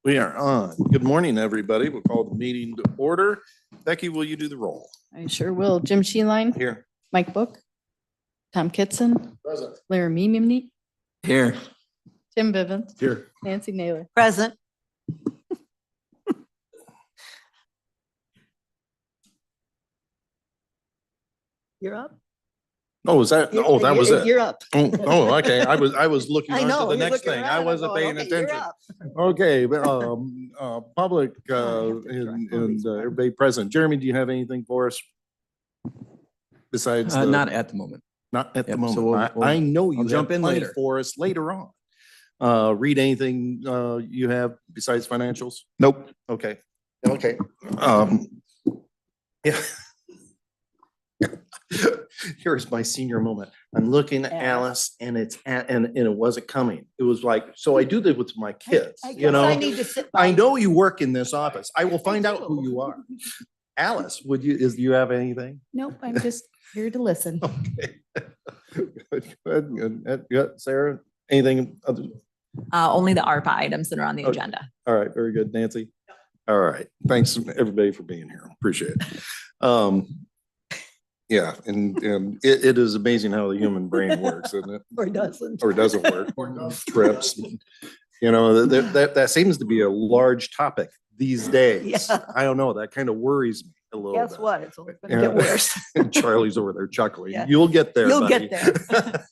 We are on. Good morning, everybody. We'll call the meeting to order. Becky, will you do the roll? I sure will. Jim Sheenline. Here. Mike Book. Tom Kitson. Present. Larry Mimney. Here. Tim Vivens. Here. Nancy Naylor. Present. You're up. Oh, is that? Oh, that was it. You're up. Oh, okay. I was looking I on know. to the you're next looking thing. I around, wasn't going, paying "Okay, you're attention. up." Okay, public, I have to direct all and these everybody present. Jeremy, do you have anything for us? Besides Not at the moment. Not at the Yep, so moment. we'll- I know you I'll have jump in plenty later. for us later on. Read anything you have besides financials? Nope. Okay. Okay. Yeah. Here's my senior moment. I'm looking at Alice and and it wasn't coming. It was like, so I do this with my kids, I you guess know? I need to sit I by know you work in this office. I will find out who do. you are. Alice, do you have anything? Nope, I'm just here to listen. Okay. Good. Yeah, Sarah, anything other? Only the ARPA items that are on the Okay. agenda. All right, very good. Nancy? All right. Thanks, everybody, for being here. Appreciate it. Yeah, and it is amazing how the human brain works, isn't it? Or doesn't. Or doesn't work, trips. You know, that seems to be a large topic these days. Yeah. I don't know, that kind of worries me a little bit. Guess what? It's only gonna Yeah. get worse. Charlie's over there chuckling. Yeah. You'll get there, You'll buddy. get there.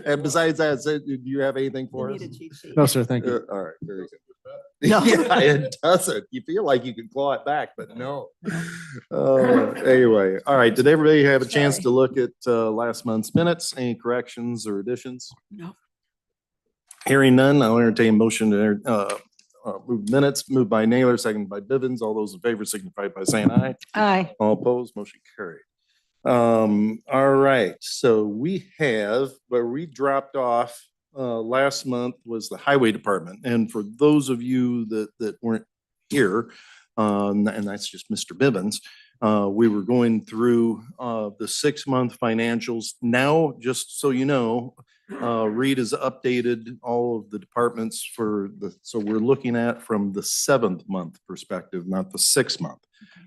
And besides that, do you have anything for You us? need a cheat sheet. No, sir. Thank you. All right, very good. No. Yeah, it doesn't. You feel like you can claw it back, but no. Anyway, all right. Did everybody have a chance Sorry. to look at last month's minutes? Any corrections or additions? No. Hearing none, I'll entertain a motion to move minutes, moved by Naylor, seconded by Bivens. All those in favor signify by saying aye. Aye. All opposed, motion carried. All right, so we have, where we dropped off last month was the highway department. And for those of you that weren't here, and that's just Mr. Bivens, we were going through the 6-month financials. Now, just so you know, Reed has updated all of the departments so we're looking at from the 7th month perspective, not the 6th month.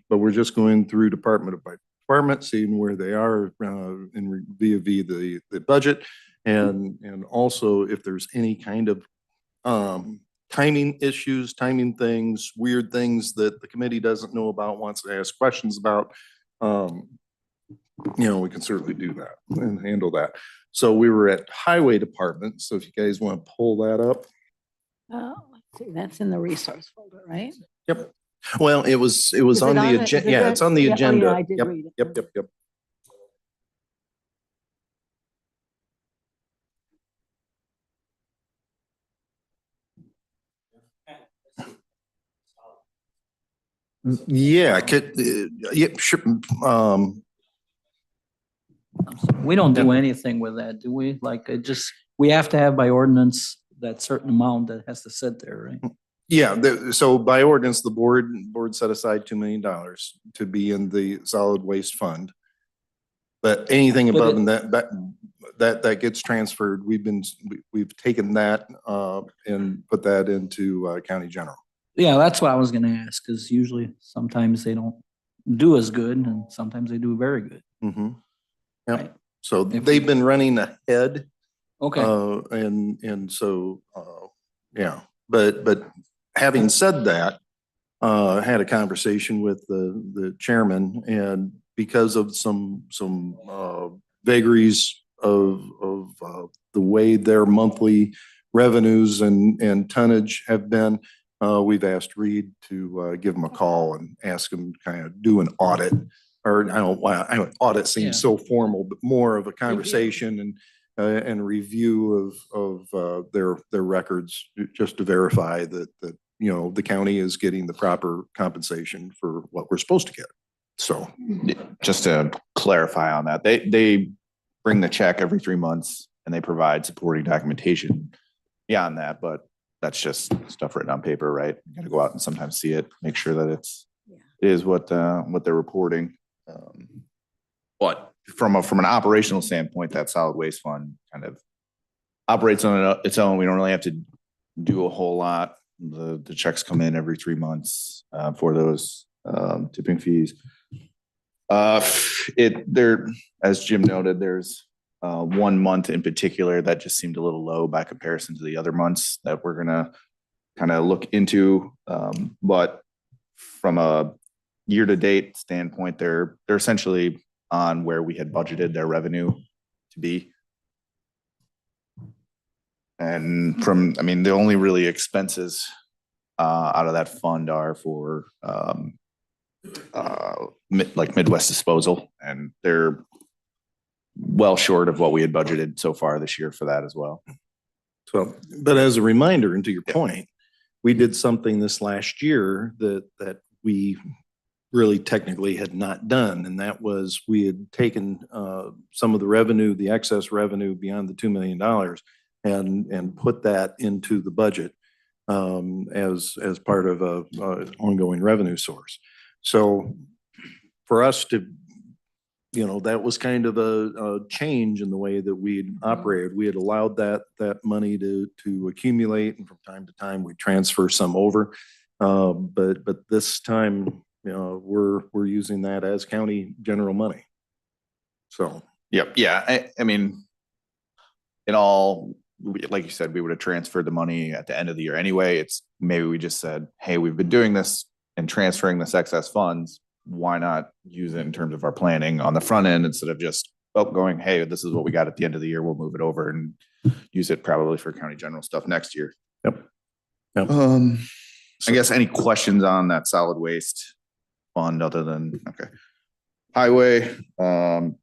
But we're just going through department by department, seeing where they are via the budget. And also if there's any kind of timing issues, timing things, weird things that the committee doesn't know about, wants to ask questions about, we can certainly do that and handle that. So we were at highway department. So if you guys want to pull that up. Let's see, that's in the resource folder, right? Yep. Well, it was Is on it the it? agenda. Is Yeah, it- it's on the yeah, oh, yeah, agenda. I did Yep, read it. yep. Yeah, yeah, sure. We don't do anything with that, do we? Like, we have to have by ordinance that certain amount that has to sit there, right? Yeah, so by ordinance, the board set aside $2 million to be in the solid waste fund. But anything But above that gets transferred, we've taken that and put that into county general. Yeah, that's what I was gonna ask, because usually sometimes they don't do as good and sometimes they do very good. Mm-hmm. Right. Yep, so If- they've been running ahead. Okay, And so, yeah, but having said that, I had a conversation with the chairman, and because of some vagaries of the way their monthly revenues and tonnage have been, we've asked Reed to give him a call and ask him to kind of do an audit. Or I don't audit Yeah. seems so formal, but more of a conversation and review of their records, just to verify that the county is getting the proper compensation for what we're supposed to get. So, Just to clarify on that, they bring the check every 3 months and they provide supporting documentation beyond that, but that's just stuff written on paper, right? You gotta go out and sometimes see it, make sure that it is what they're reporting. But from an operational standpoint, that solid waste fund kind of operates on its own. We don't really have to do a whole lot The checks come in every 3 months for those tipping fees. There, as Jim noted, there's 1 month in particular that just seemed a little low by comparison to the other months that we're gonna kind of look into. But from a year-to-date standpoint, they're essentially on where we had budgeted their revenue to be. And I mean, the only really expenses out of that fund are for like Midwest Disposal, and they're well short of what we had budgeted so far this year for that as well. So, but as a reminder, and to your point, we did something this last year that we really technically had not done, and that was we had taken some of the revenue, the excess revenue beyond the $2 million, and put that into the budget as part of a ongoing revenue source. So for us to, that was kind of a change in the way that we'd operated. We had allowed that money to accumulate, and from time to time we transfer some over. But this time, we're using that as county general money. So. Yep. Yeah. I mean, like you said, we would have transferred the money at the end of the year anyway. It's maybe we just said, hey, we've been doing this and transferring this excess funds. Why not use it in terms of our planning on the front end instead of just going, hey, this is what we got at the end of the year. We'll move it over and use it probably for county general stuff next year. Yep. I guess any questions on that solid waste fund other than, okay. Highway, from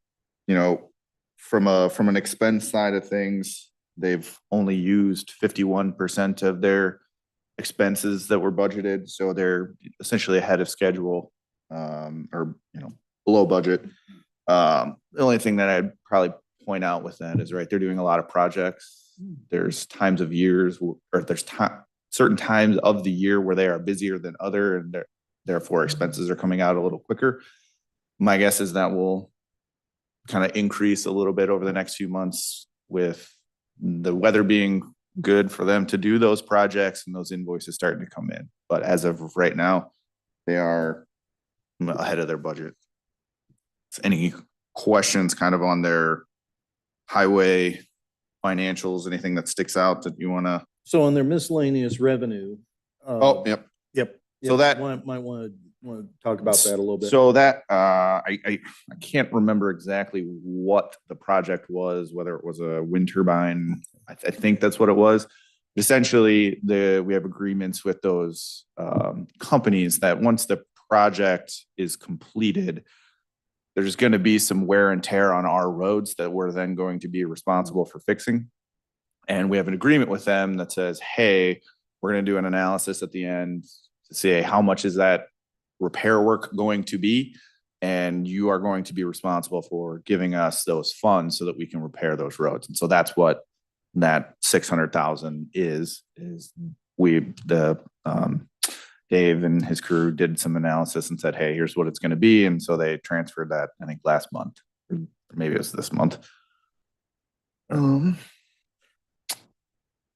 an expense side of things, they've only used 51% of their expenses that were budgeted. So they're essentially ahead of schedule, or below budget. The only thing that I'd probably point out with that is, right, they're doing a lot of projects. There's times of years, or there's certain times of the year where they are busier than other, and therefore expenses are coming out a little quicker. My guess is that will kind of increase a little bit over the next few months with the weather being good for them to do those projects and those invoices starting to come in. But as of right now, they are ahead of their budget. Any questions kind of on their highway financials, anything that sticks out that you want to? So on their miscellaneous revenue. Yep. Yep. So that might want to talk about that a little bit. So that I can't remember exactly what the project was, whether it was a wind turbine. I think that's what it was. Essentially, we have agreements with those companies that once the project is completed, there's going to be some wear and tear on our roads that we're then going to be responsible for fixing. And we have an agreement with them that says, hey, we're going to do an analysis at the end to say how much is that repair work going to be, and you are going to be responsible for giving us those funds so that we can repair those roads. And so that's what that 600,000 is Dave and his crew did some analysis and said, hey, here's what it's going to be. And so they transferred that, I think last month, or maybe it was this month.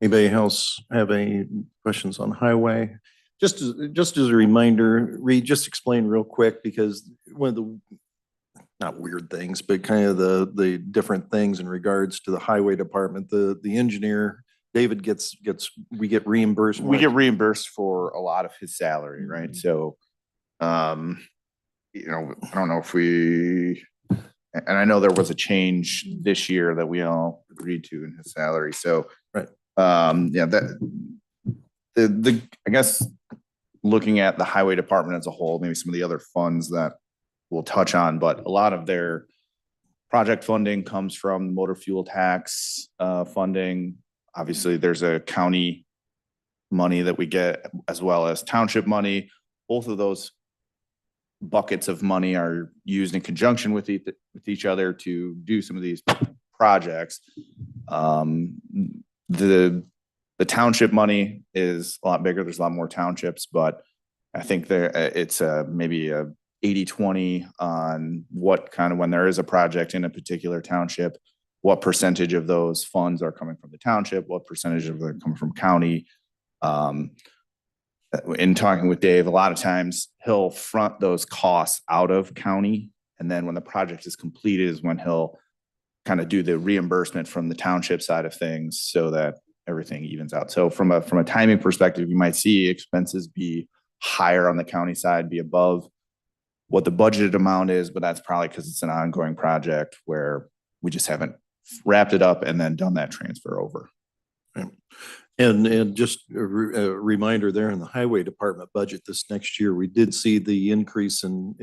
Anybody else have any questions on highway? Just as a reminder, Reed, just explain real quick, because one of the, not weird things, but kind of the different things in regards to the highway department, the engineer, David we get reimbursed. We get reimbursed for a lot of his salary, right? So, I don't know if and I know there was a change this year that we all agreed to in his salary. So, right. I guess looking at the highway department as a whole, maybe some of the other funds that we'll touch on, but a lot of their project funding comes from motor fuel tax funding. Obviously, there's a county money that we get as well as township money. Both of those buckets of money are used in conjunction with each other to do some of these projects. The township money is a lot bigger. There's a lot more townships, but I think it's maybe a 80-20 on what kind of, when there is a project in a particular township, what percentage of those funds are coming from the township, what percentage of them come from county. in talking with Dave, a lot of times he'll front those costs out of county. And then when the project is completed is when he'll kind of do the reimbursement from the township side of things so that everything evens out. So from a timing perspective, you might see expenses be higher on the county side, be above what the budgeted amount is, but that's probably because it's an ongoing project where we just haven't wrapped it up and then done that transfer over. And just a reminder there in the highway department budget this next year, we did see the increase in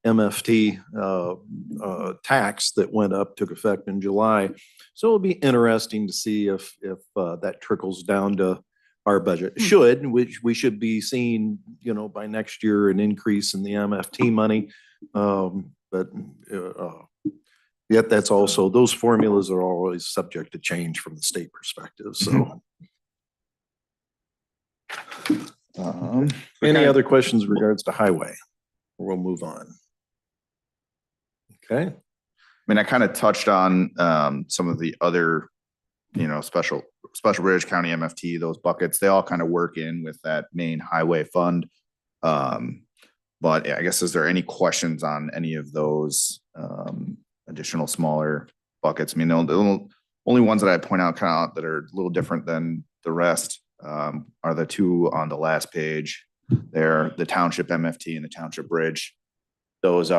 MFT tax that went up, took effect in July. So it'll be interesting to see if that trickles down to our budget. Which we should be seeing, by next year, an increase in the MFT money. But yet that's also, those formulas are always subject to change from the state perspective, so. Any other questions in regards to highway? We'll move on. Okay. I mean, I kind of touched on some of the other, special Bridge County MFT, those buckets, they all kind of work in with that main highway fund. But I guess, is there any questions on any of those additional smaller buckets? I mean, the only ones that I point out kind of that are a little different than the rest are the two on the last page. They're the township MFT and the township bridge. Those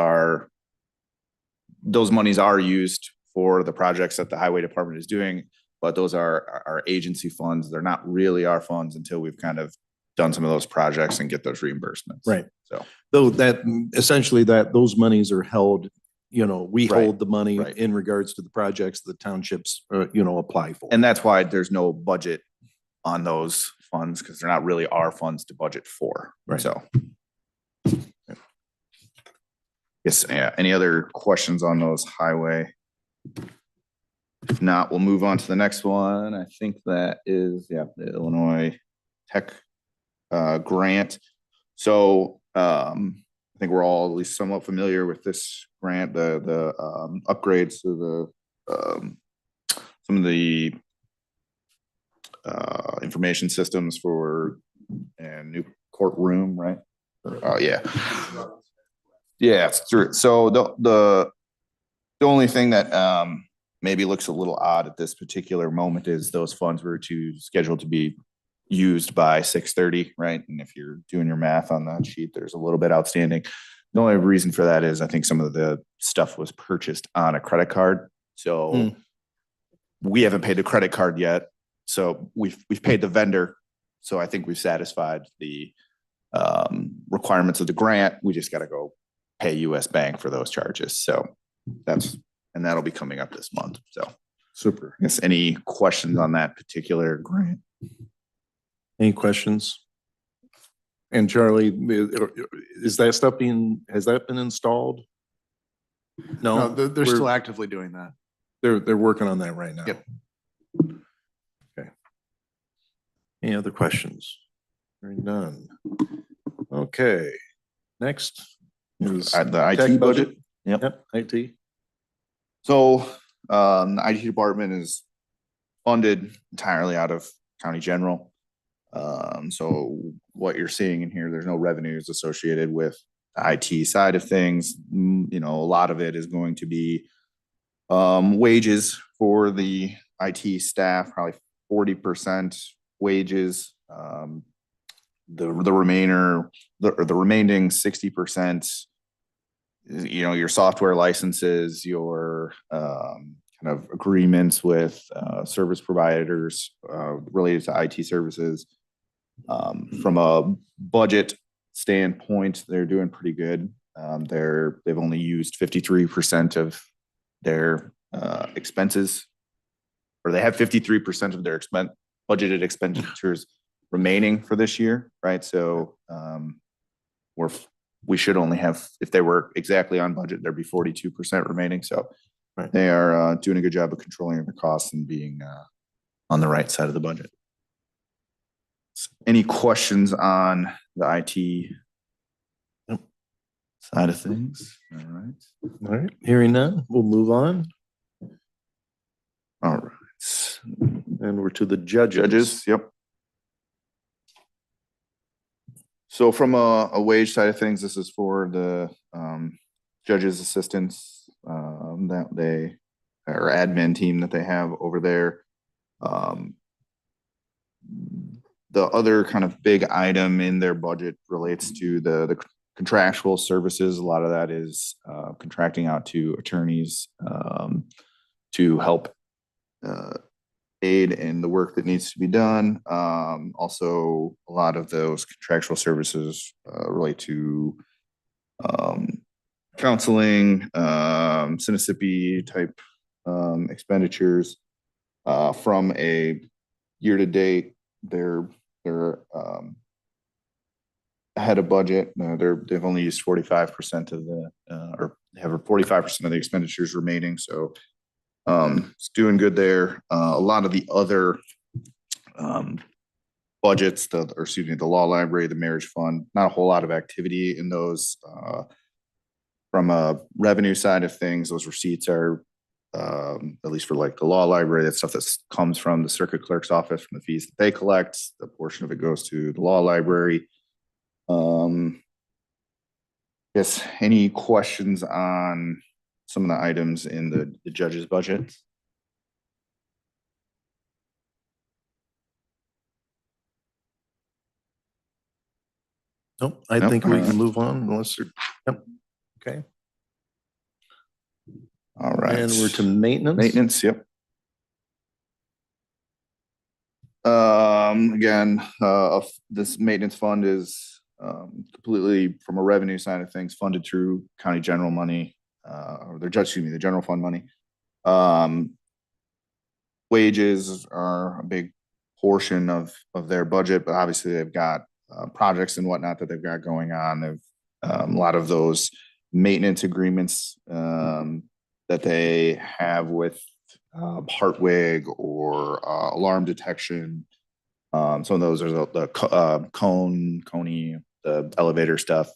monies are used for the projects that the highway department is doing, but those are our agency funds. They're not really our funds until we've kind of done some of those projects and get those reimbursements. Right. So though that essentially those monies are held, we Right. hold the money Right. in regards to the projects the townships, apply for. and that's why there's no budget on those funds, because they're not really our funds to budget for. Right. So. Yes, yeah. Any other questions on those highway? If not, we'll move on to the next one. I think that is, the Illinois Tech grant. So I think we're all at least somewhat familiar with this grant, the upgrades to the some of the information systems for a new courtroom, right? Oh, yeah. Yeah, it's true. So the only thing that maybe looks a little odd at this particular moment is those funds were scheduled to be used by 6:30, right? And if you're doing your math on that sheet, there's a little bit outstanding. The only reason for that is I think some of the stuff was purchased on a credit card. So we haven't paid the credit card yet. So we've paid the vendor. So I think we've satisfied the requirements of the grant. We just got to go pay US Bank for those charges. So that'll be coming up this month. So Super. I guess any questions on that particular grant? Any questions? And Charlie, has that been installed? No, No, they're still actively doing that. they're working on that right now. Yep. Okay. Any other questions? Hearing none. Okay, next is The tech IT budget? Yep, IT. So the IT department is funded entirely out of county general. So what you're seeing in here, there's no revenues associated with the IT side of things. A lot of it is going to be wages for the IT staff, probably 40% wages. The remaining 60%, your software licenses, your kind of agreements with service providers related to IT services. From a budget standpoint, they're doing pretty good. They've only used 53% of their expenses, or they have 53% of their budgeted expenditures remaining for this year, right? So we should only have, if they were exactly on budget, there'd be 42% remaining. So Right. They are doing a good job of controlling their costs and being on the right side of the budget. Any questions on the IT side of things? All right. All right, hearing none, we'll move on. All right. And we're to the judges. Judges, yep. So from a wage side of things, this is for the judges' assistants that they, or admin team that they have over there. The other kind of big item in their budget relates to the contractual services. A lot of that is contracting out to attorneys to help aid in the work that needs to be done. Also, a lot of those contractual services relate to counseling, Mississippi type expenditures. From a year-to-date, they're ahead of budget. They've only used 45% of the, or have 45% of the expenditures remaining. So it's doing good there. A lot of the other budgets, or excuse me, the law library, the marriage fund, not a whole lot of activity in those. From a revenue side of things, those receipts are, at least for like the law library, that stuff that comes from the circuit clerk's office, from the fees that they collect. The portion of it goes to the law library. Yes, any questions on some of the items in the judge's budget? Nope, I Nope, think we all can move on unless you're, yep, okay. All right. And we're to maintenance. Maintenance, yep. Again, this maintenance fund is completely, from a revenue side of things, funded through county general money, or the general fund money. Wages are a big portion of their budget, but obviously they've got projects and whatnot that they've got going on. They've a lot of those maintenance agreements that they have with Hartwig or alarm detection. Some of those are the Coney, the elevator stuff.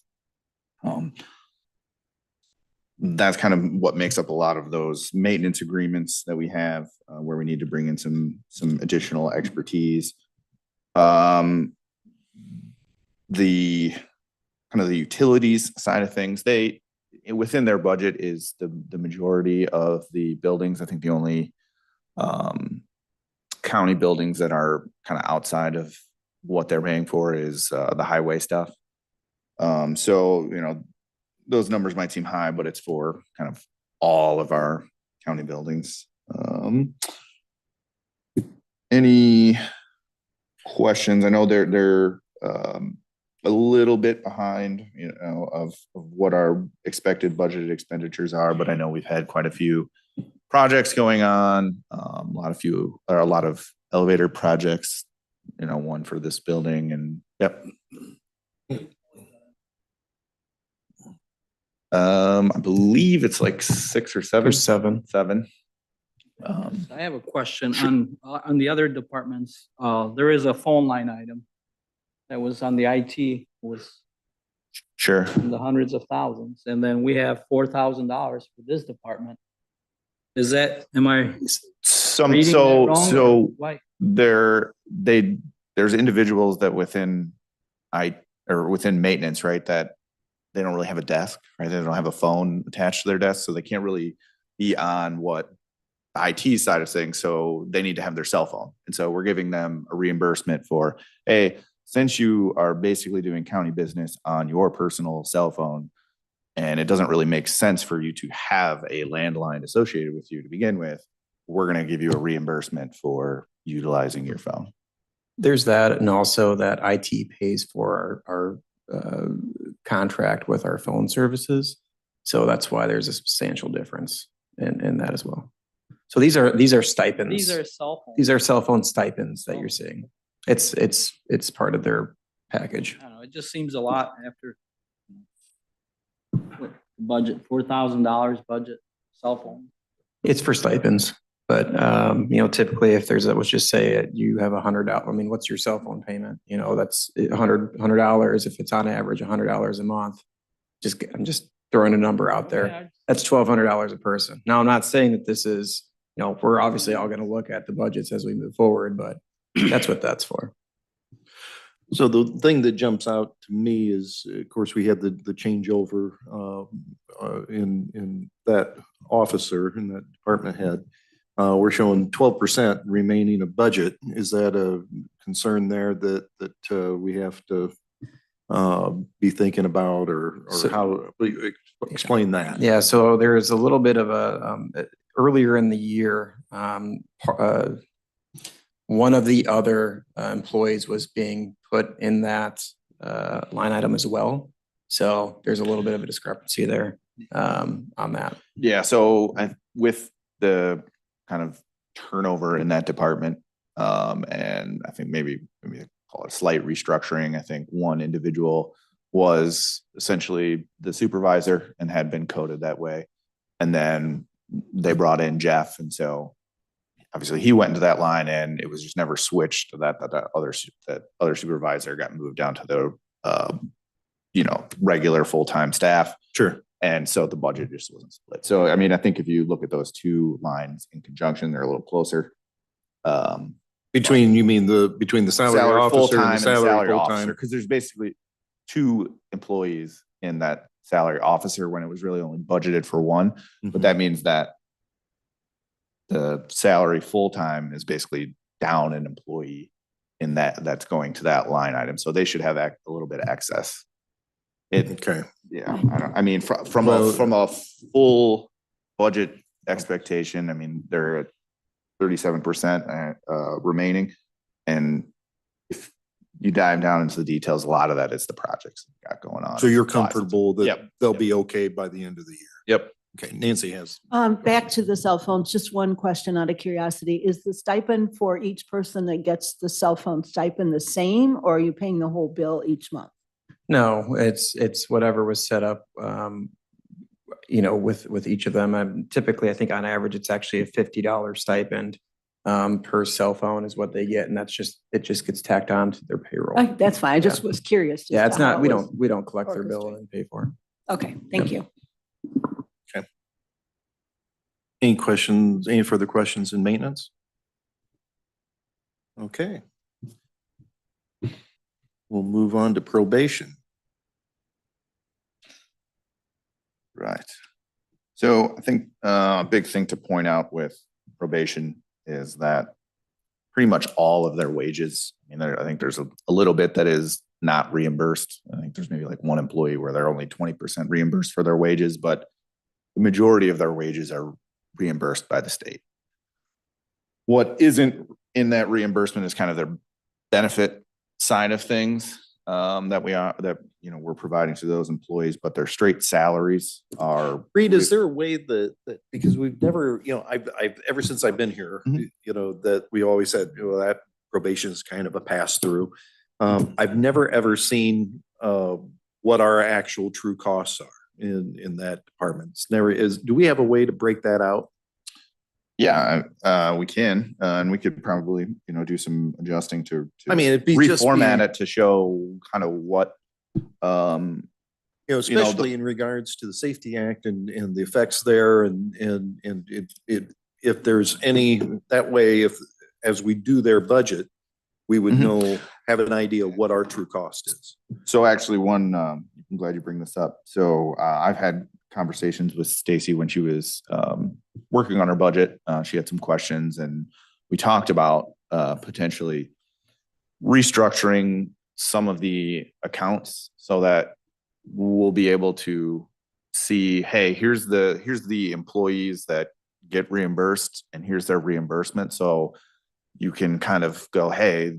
That's kind of what makes up a lot of those maintenance agreements that we have, where we need to bring in some additional expertise. The kind of the utilities side of things, within their budget is the majority of the buildings. I think the only county buildings that are kind of outside of what they're paying for is the highway stuff. So, those numbers might seem high, but it's for kind of all of our county buildings. Any questions? I know they're a little bit behind, of what our expected budgeted expenditures are, but I know we've had quite a few projects going on, a lot of elevator projects, one for this building, and yep. I believe it's like 6 or 7. Or 7. 7. I have a question on the other departments. There is a phone line item that was on the IT, was Sure. in the hundreds of thousands, and then we have $4,000 for this department. Is that, am I reading that wrong? So Why? there's individuals that within maintenance, right, that they don't really have a desk, right? They don't have a phone attached to their desk, so they can't really be on what the IT side of things. So they need to have their cell phone. And so we're giving them a reimbursement for, hey, since you are basically doing county business on your personal cell phone, and it doesn't really make sense for you to have a landline associated with you to begin with, we're going to give you a reimbursement for utilizing your phone. There's that, and also that IT pays for our contract with our phone services. So that's why there's a substantial difference in that as well. So these are stipends. These are cell phones. These are cell phone stipends that you're seeing. It's part of their package. I don't know, it just seems a lot after budget, $4,000 budget, cell phone. It's for stipends, but typically if let's just say you have $100. I mean, what's your cell phone payment? That's $100. If it's on average $100 a month, I'm just throwing a number out there. Yeah, That's $1,200 a person. Now, I'm not saying that this is, we're obviously all going to look at the budgets as we move forward, but that's what that's for. So the thing that jumps out to me is, of course, we had the changeover in that officer, in that department head. We're showing 12% remaining of budget. Is that a concern there that we have to be thinking about, or So- how, explain that? Yeah, so there is a little bit of earlier in the year, one of the other employees was being put in that line item as well. So there's a little bit of a discrepancy there on that. Yeah, so with the kind of turnover in that department, and I think maybe call it slight restructuring. I think one individual was essentially the supervisor and had been coded that way. And then they brought in Jeff, and so obviously he went into that line, and it was just never switched to that other supervisor got moved down to the regular full-time staff. Sure. And so the budget just wasn't split. So, I mean, I think if you look at those two lines in conjunction, they're a little closer. Between, you mean between the salary officer full-time and the salary full-time? Because there's basically two employees in that salary officer when it was really only budgeted for one. But that means that the salary full-time is basically down an employee in that's going to that line item. So they should have a little bit of excess. Okay. Yeah, I mean, from Well- a full budget expectation, I mean, they're at 37% remaining. And if you dive down into the details, a lot of that is the projects we got going on. So you're Lots of- comfortable that Yep. they'll Yep. be okay by the end of the year? Yep. Okay, Nancy has. Back to the cell phones, just one question out of curiosity. Is the stipend for each person that gets the cell phone stipend the same, or are you paying the whole bill each month? No, it's whatever was set up, with each of them. Typically, I think on average, it's actually a $50 stipend per cell phone is what they get, and it just gets tacked on to their payroll. That's fine. I just was curious. as Yeah, to it's how not, it was. we don't collect their bill orchestrated. and pay for it. Okay, thank you. Any further questions in maintenance? Okay. We'll move on to probation. Right. So I think a big thing to point out with probation is that pretty much all of their wages, I think there's a little bit that is not reimbursed. I think there's maybe like one employee where they're only 20% reimbursed for their wages, but the majority of their wages are reimbursed by the state. What isn't in that reimbursement is kind of their benefit side of things we're providing to those employees, but their straight salaries are. Reed, is there a way that because we've never, I've ever since I've been here, Mhm. that we always said, that probation is kind of a pass through. I've never ever seen what our actual true costs are in that department. It's never is. Do we have a way to break that out? Yeah, we can, and we could probably, do some adjusting to I mean, it'd be just reformat be- it to show kind of what, especially in regards to the Safety Act and the effects there and if there's any, that way, as we do their budget, we would Mhm. have an idea what our true cost is. So actually I'm glad you bring this up. So I've had conversations with Stacy when she was working on her budget. She had some questions and we talked about potentially restructuring some of the accounts so that we'll be able to see, hey, here's the employees that get reimbursed and here's their reimbursement. So you can kind of go, hey,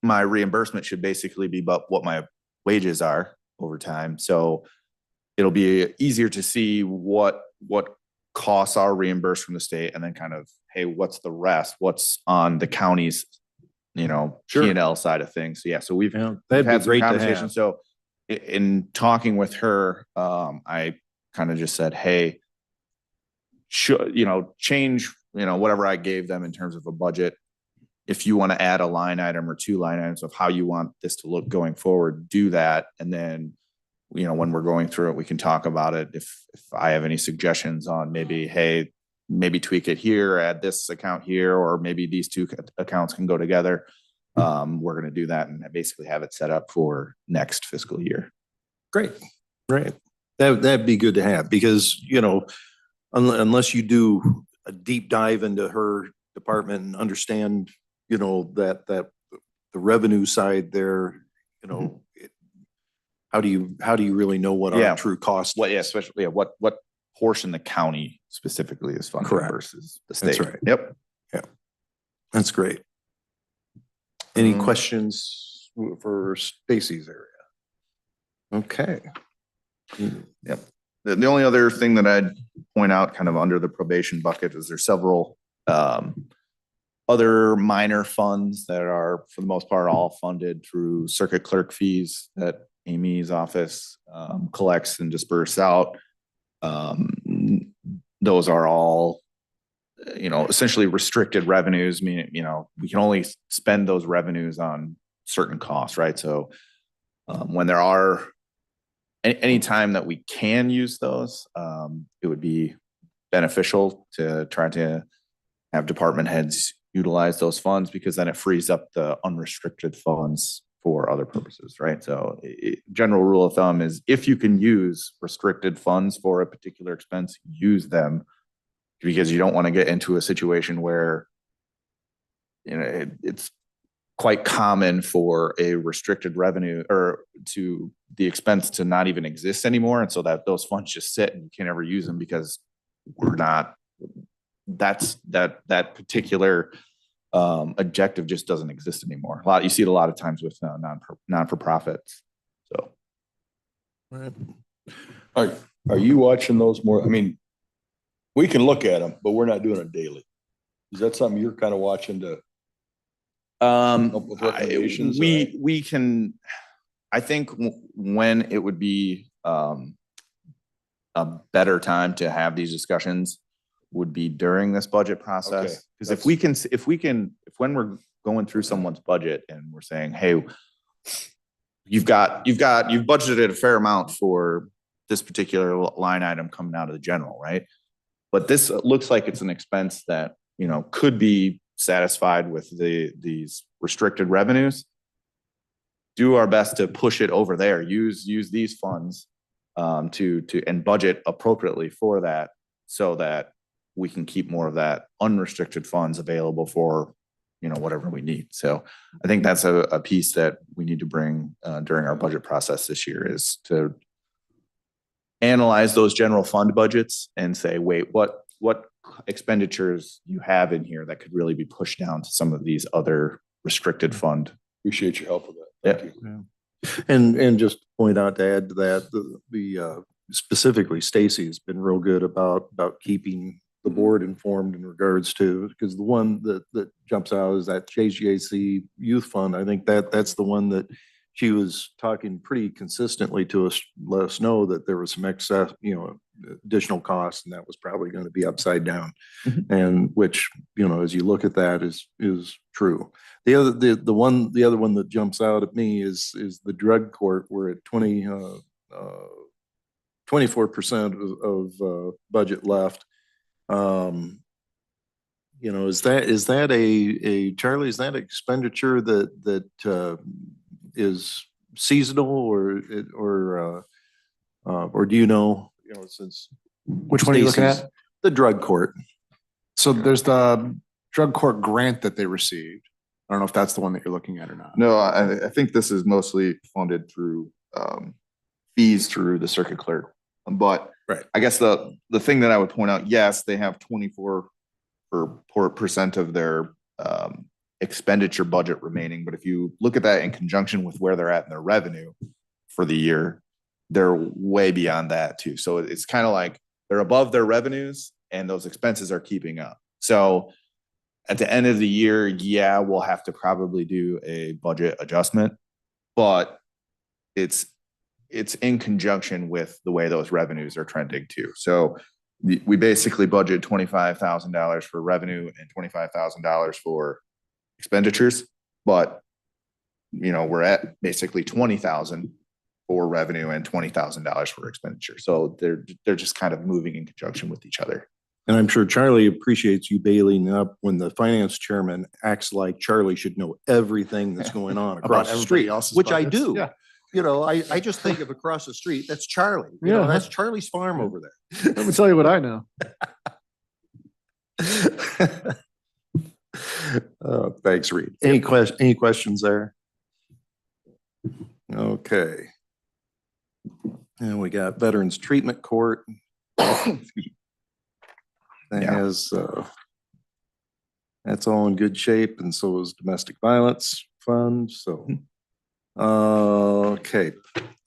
my reimbursement should basically be about what my wages are over time. So it'll be easier to see what costs are reimbursed from the state and then kind of, hey, what's the rest? What's on the county's, Sure. P&L side of things. So yeah, so we've Yeah, we've that'd be had some great to conversations. have. So in talking with her, I kind of just said, hey, change, whatever I gave them in terms of a budget. If you want to add a line item or two line items of how you want this to look going forward, do that. And then, when we're going through it, we can talk about it. If I have any suggestions on maybe, hey, maybe tweak it here, add this account here, or maybe these two accounts can go together. we're going to do that and basically have it set up for next fiscal year. Great, great. That'd be good to have because, you know, unless you do a deep dive into her department and understand, you know, that the revenue side there, you know, how do you really know what Yeah. our true cost? What, yeah, is? especially, yeah, what portion the county specifically is funding Correct. versus the That's state. right. Yep. That's great. Any Um, questions for Stacy's area? Okay. Yep. The only other thing that I'd point out kind of under the probation bucket is there's several other minor funds that are, for the most part, all funded through circuit clerk fees that Amy's office collects and disperse out. Those are all, you know, essentially restricted revenues, meaning, you know, we can only spend those revenues on certain costs, right? So when there are any time that we can use those, it would be beneficial to try to have department heads utilize those funds because then it frees up the unrestricted funds for other purposes, right? So general rule of thumb is if you can use restricted funds for a particular expense, use them because you don't want to get into a situation where, you know, it's quite common for a restricted revenue or to the expense to not even exist anymore. And so that those funds just sit and you can't ever use them because we're not, that particular objective just doesn't exist anymore. You see it a lot of times with non-for-profits. So. Are you watching those more? I mean, we can look at them, but we're not doing it daily. Is that something you're kind of watching to? Up with recommendations, we can, I think when it would be a better time to have these discussions would be during this budget Okay, process. Because if when we're going through someone's budget and we're saying, hey, you've budgeted a fair amount for this particular line item coming out of the general, right? But this looks like it's an expense that, you know, could be satisfied with these restricted revenues. Do our best to push it over there. Use these funds and budget appropriately for that, so that we can keep more of that unrestricted funds available for, you know, whatever we need. So I think that's a piece that we need to bring during our budget process this year, is to analyze those general fund budgets and say, wait, what expenditures you have in here that could really be pushed down to some of these other restricted fund. Appreciate your help with that. Thank you. And just point out, to add to that, the specifically Stacy has been real good about keeping the board informed in regards to, because the one that jumps out is that JGAC Youth Fund. I think that's the one that she was talking pretty consistently to us, let us know that there was some excess, you know, additional costs, and that was probably going to be upside down. And which, you know, as you look at that is true. The other one that jumps out at me is the drug court. We're at 24% of budget left. You know, is that a Charlie, is that expenditure that is seasonal or do you know, since Which one are you looking Stacy's- at? The drug court. So there's the drug court grant that they received. I don't know if that's the one that you're looking at or not. No, I think this is mostly funded through fees through the circuit clerk. But Right. I guess the thing that I would point out, yes, they have 24% of their expenditure budget remaining. But if you look at that in conjunction with where they're at in their revenue for the year, they're way beyond that too. So it's kind of like they're above their revenues and those expenses are keeping up. So at the end of the year, yeah, we'll have to probably do a budget adjustment, but it's in conjunction with the way those revenues are trending too. So we basically budget $25,000 for revenue and $25,000 for expenditures, but you know, we're at basically 20,000 for revenue and $20,000 for expenditure. So they're just kind of moving in conjunction with each other. And I'm sure Charlie appreciates you bailing up when the finance chairman acts like Charlie should know everything that's going on About across the everybody street, else's which I budgets. do. Yeah. You know, I just think of across the street, that's Charlie. You know, Yeah. that's Charlie's farm over there. Let me tell you what I know. Thanks, Reed. Any questions there? Okay. And we got Veterans Treatment Court. That Yeah. has, that's all in good shape, and so is Domestic Violence Fund, so. Okay,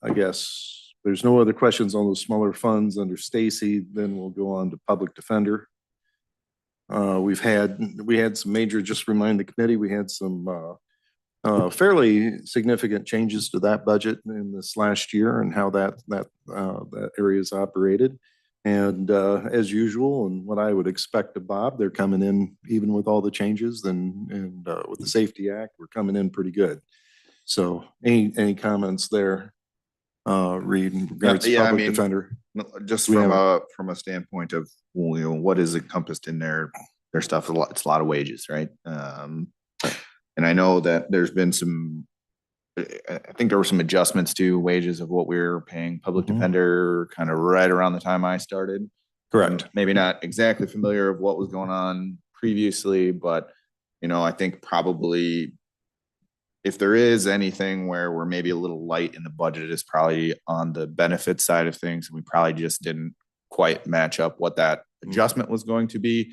I guess there's no other questions on those smaller funds under Stacy, then we'll go on to Public Defender. We had some major, just remind the committee, we had some fairly significant changes to that budget in this last year and how that area is operated. And as usual, and what I would expect of Bob, they're coming in, even with all the changes and with the Safety Act, we're coming in pretty good. So any comments there, Reed, in regards to Yeah, I Public mean, Defender? Just We from a standpoint of, well, you know, what is encompassed in their stuff, it's a lot of wages, right? And I know that there's been I think there were some adjustments to wages of what we were paying public Mhm. defender kind of right around the time I started. Correct. Maybe not exactly familiar of what was going on previously, but you know, I think probably if there is anything where we're maybe a little light in the budget, is probably on the benefit side of things. We probably just didn't quite match up what that adjustment was going to be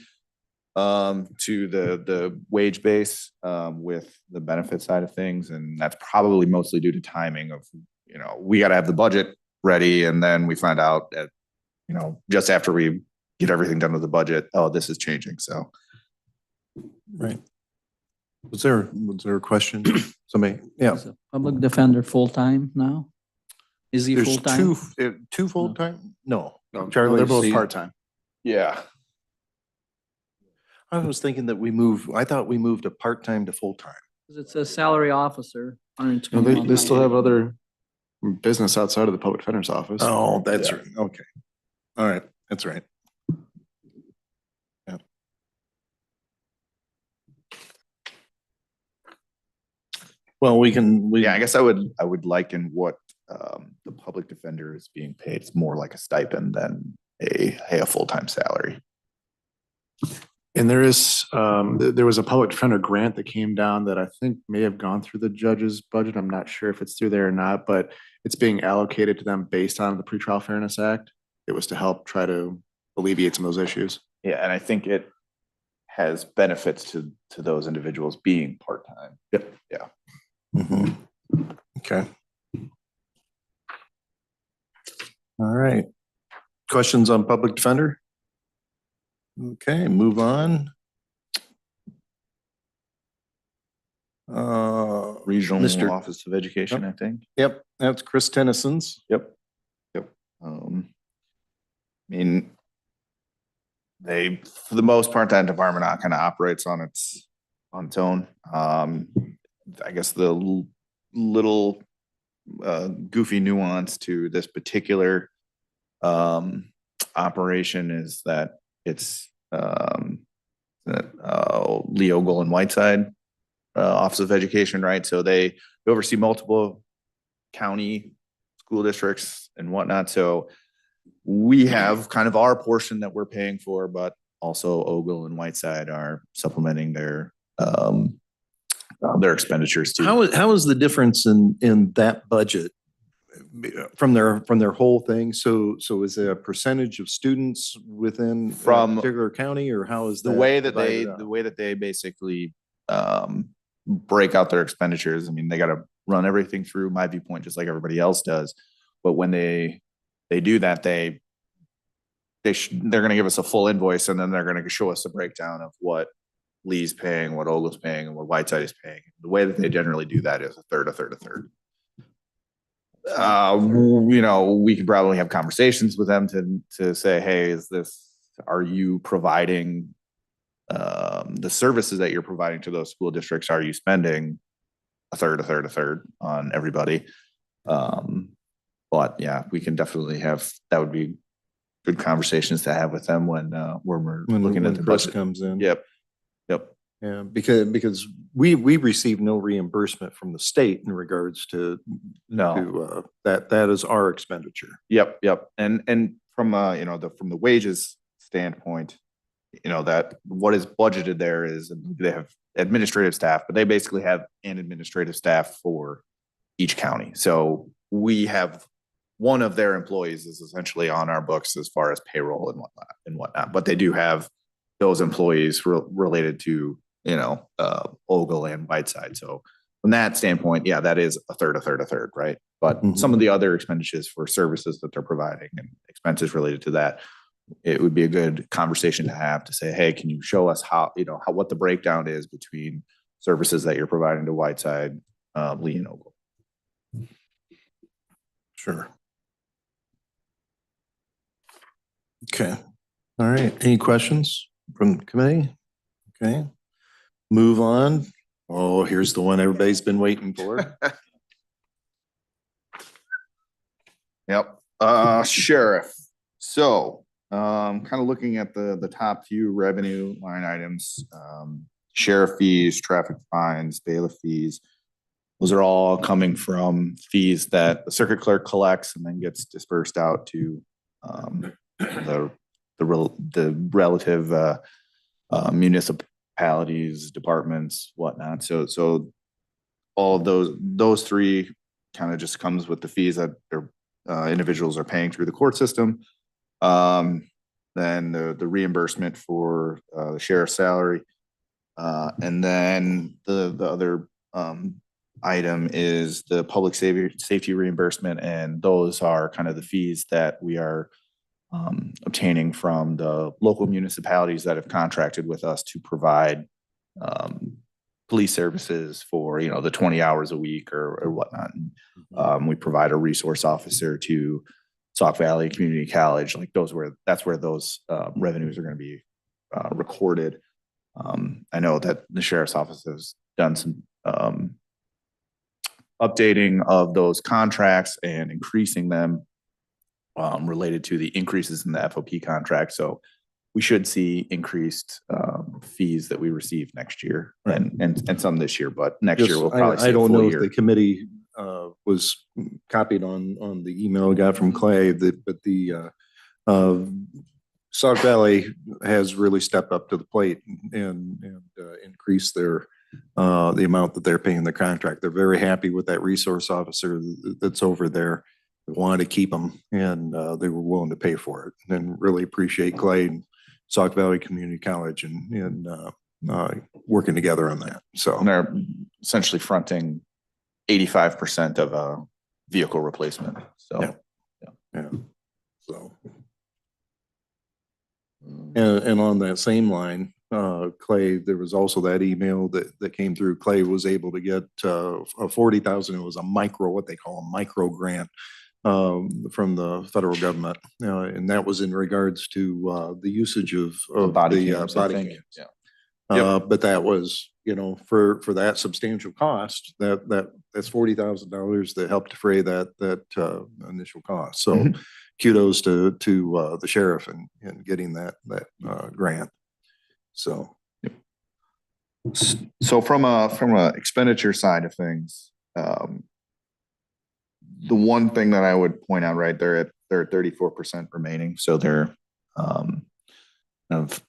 to the wage base with the benefit side of things. And that's probably mostly due to timing of, you know, we got to have the budget ready. And then we find out that, you know, just after we get everything done with the budget, oh, this is changing. So. Right. Was there a question? Somebody, yeah. Is a public defender full-time now? Is he There's full-time? two full-time? No. No, Charlie, they're both see- part-time. Yeah. I was thinking that I thought we moved a part-time to full-time. 'Cause it's a salary officer. No, they still have other business outside of the public defender's office. Oh, that's Yeah. right. Okay. All right. That's right. Yeah. Well, Yeah, I guess I would liken what the public defender is being paid. It's more like a stipend than a full-time salary. And there is, there was a public defender grant that came down that I think may have gone through the judge's budget. I'm not sure if it's through there or not, but it's being allocated to them based on the Pretrial Fairness Act. It was to help try to alleviate some of those issues. Yeah, and I think it has benefits to those individuals being part-time. Yep. Yeah. Mhm. Okay. All right. Questions on public defender? Okay, move on. Regional Mr. Office of Education, I think. Yep, that's Chris Tennyson's. Yep. I mean, they, for the most part, that department kind of operates on its own. I guess the little goofy nuance to this particular operation is that it's Leo Golan Whiteside Office of Education, right? So they oversee multiple county school districts and whatnot. So we have kind of our portion that we're paying for, but also Ogle and Whiteside are supplementing their expenditures too. How is the difference in that budget from their whole thing? So is it a percentage of students within a From particular county, or how is the that way that divided up? the way that they basically break out their expenditures? I mean, they got to run everything through My Viewpoint just like everybody else does. But when they do that, they're going to give us a full invoice, and then they're going to show us a breakdown of what Lee's paying, what Ogle's paying, and what Whiteside is paying. The way that they generally do that is a third. You know, we could probably have conversations with them to say, hey, are you providing the services that you're providing to those school districts? Are you spending a third on everybody? But yeah, we can definitely have, that would be good conversations to have with them when we're looking at the Chris budget. comes in. Yep. Yep. Yeah, because we receive no reimbursement from the state in regards to No. that is our expenditure. Yep. Yep. And from from the wages standpoint, that what is budgeted there is they have administrative staff, but they basically have an administrative staff for each county. So we have one of their employees is essentially on our books as far as payroll and whatnot, but they do have those employees related to, Ogle and Whiteside. So from that standpoint, yeah, that is a third, right? But Mhm. some of the other expenditures for services that they're providing and expenses related to that, it would be a good conversation to have to say, hey, can you show us what the breakdown is between services that you're providing to Whiteside, Lee and Ogle? Sure. Okay. All right. Any questions from the committee? Okay. Move on. Oh, here's the one everybody's been waiting for. Yep. Sheriff. So, kind of looking at the top few revenue line items, sheriff fees, traffic fines, bailiff fees. Those are all coming from fees that the circuit clerk collects and then gets dispersed out to the relative municipalities, departments, whatnot. So all of those three kind of just comes with the fees that individuals are paying through the court system. Then the reimbursement for the sheriff's salary, and then the other item is the public safety reimbursement, and those are kind of the fees that we are obtaining from the local municipalities that have contracted with us to provide police services for the 20 hours a week or whatnot. We provide a resource officer to Sauk Valley Community College. That's where those revenues are going to be recorded. I know that the sheriff's office has done some updating of those contracts and increasing them related to the increases in the FOP contract. So we should see increased fees that we receive next year and some this year, but next year we'll probably see I a don't full know if year. the committee was copied on the email I got from Clay, but the Sauk Valley has really stepped up to the plate and increased the amount that they're paying the contract. They're very happy with that resource officer that's over there. They wanted to keep them and they were willing to pay for it, and really appreciate Clay and Sauk Valley Community College and working together on that. So And they're essentially fronting 85% of a vehicle replacement. So, yeah. So. And on that same line, Clay, there was also that email that came through. Clay was able to get a 40,000. It was a what they call a micro grant from the federal government. And that was in regards to the usage of body the cams, I body think. cams. Yeah. But that was, for that substantial cost, that's $40,000 that helped defray that initial cost. So kudos to the sheriff and getting that grant. So. So from a expenditure side of things, the one thing that I would point out, right, they're at 34% remaining. So they're have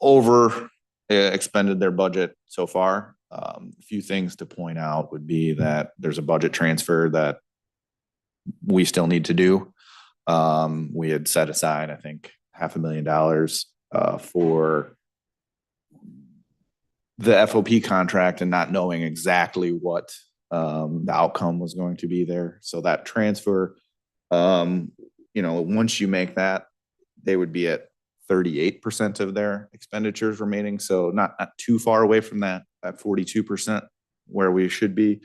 over expended their budget so far. A few things to point out would be that there's a budget transfer that we still need to do. We had set aside, I think, $500,000 for the FOP contract and not knowing exactly what the outcome was going to be there. So that transfer, once you make that, they would be at 38% of their expenditures remaining. So not too far away from that 42% where we should be.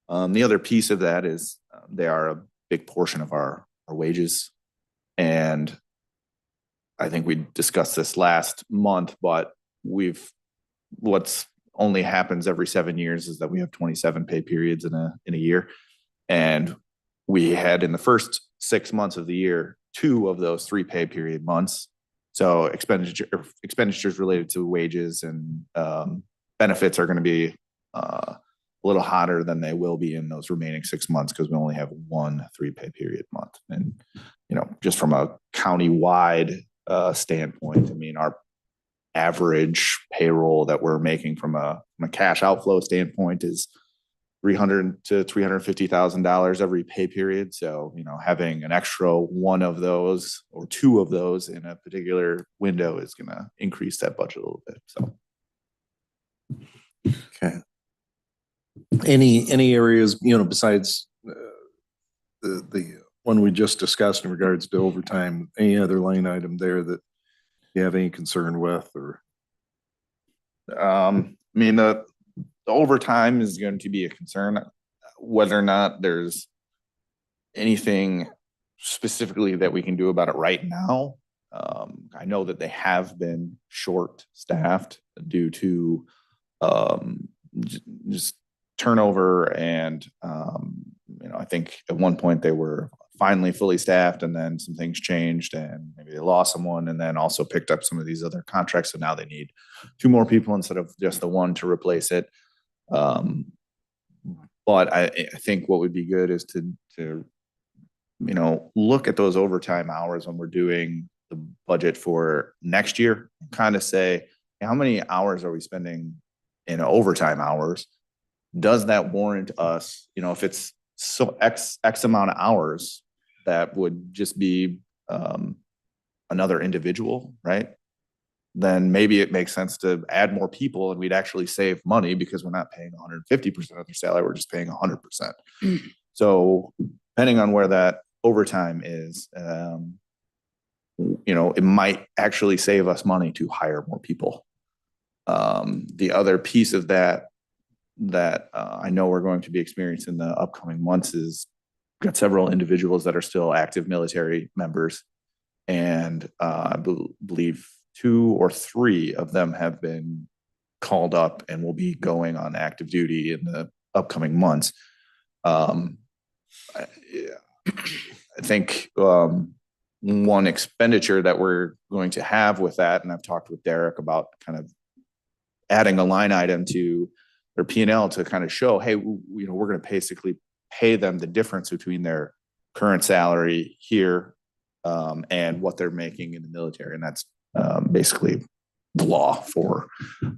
The other piece of that is they are a big portion of our wages. And I think we discussed this last month, but what's only happens every 7 years is that we have 27 pay periods in a year. And we had in the first 6 months of the year, 2 of those 3 pay period months. So expenditures related to wages and benefits are going to be a little hotter than they will be in those remaining 6 months because we only have 1 3 pay period month. And, just from a county-wide standpoint, I mean, our average payroll that we're making from a cash outflow standpoint is $300,000 to $350,000 every pay period. So, having an extra 1 of those or 2 of those in a particular window is going to increase that budget a little bit. So, Okay. Any areas, besides the one we just discussed in regards to overtime, any other line item there that you have any concern with or? I mean, the overtime is going to be a concern. Whether or not there's anything specifically that we can do about it right now. I know that they have been short-staffed due to just turnover and I think at one point they were finally fully staffed and then some things changed and maybe they lost someone and then also picked up some of these other contracts. So now they need 2 more people instead of just the 1 to replace it. But I think what would be good is to look at those overtime hours when we're doing the budget for next year, kind of say, how many hours are we spending in overtime hours? Does that warrant us, if it's so X amount of hours, that would just be another individual, right? Then maybe it makes sense to add more people and we'd actually save money because we're not paying 150% of their salary, we're just paying 100%. So depending on where that overtime is, it might actually save us money to hire more people. The other piece of that I know we're going to be experiencing in the upcoming months is got several individuals that are still active military members. And I believe 2 or 3 of them have been called up and will be going on active duty in the upcoming months. I think one expenditure that we're going to have with that, and I've talked with Derek about kind of adding a line item to their P&L to kind of show, hey, we're going to basically pay them the difference between their current salary here and what they're making in the military. And that's basically the law for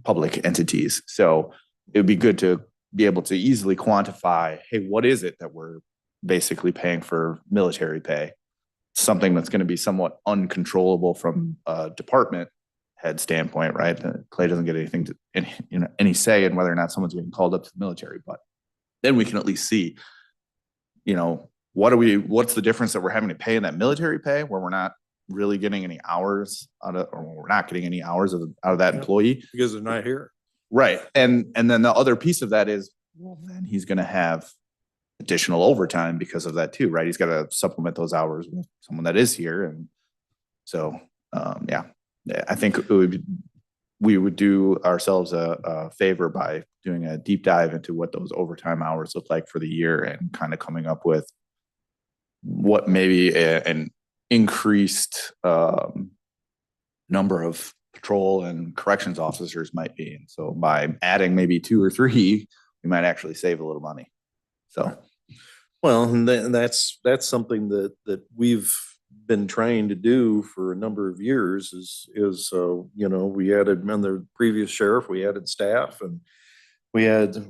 public entities. So it would be good to be able to easily quantify, hey, what is it that we're basically paying for military pay? Something that's going to be somewhat uncontrollable from a department head standpoint, right? Clay doesn't get anything to any say in whether or not someone's being called up to the military, but then we can at least see, what's the difference that we're having to pay in that military pay where we're not really getting any hours out of, or we're not getting any hours out of that employee Because they're not here. right? And then the other piece of that is, well, then he's going to have additional overtime because of that too, right? He's got to supplement those hours with someone that is here, and so I think we would do ourselves a favor by doing a deep dive into what those overtime hours look like for the year and kind of coming up with what maybe an increased number of patrol and corrections officers might be. And so by adding maybe 2 or 3, we might actually save a little money. So, Well, and that's something that we've been trying to do for a number of years is we added, in the previous sheriff, we added staff and we've added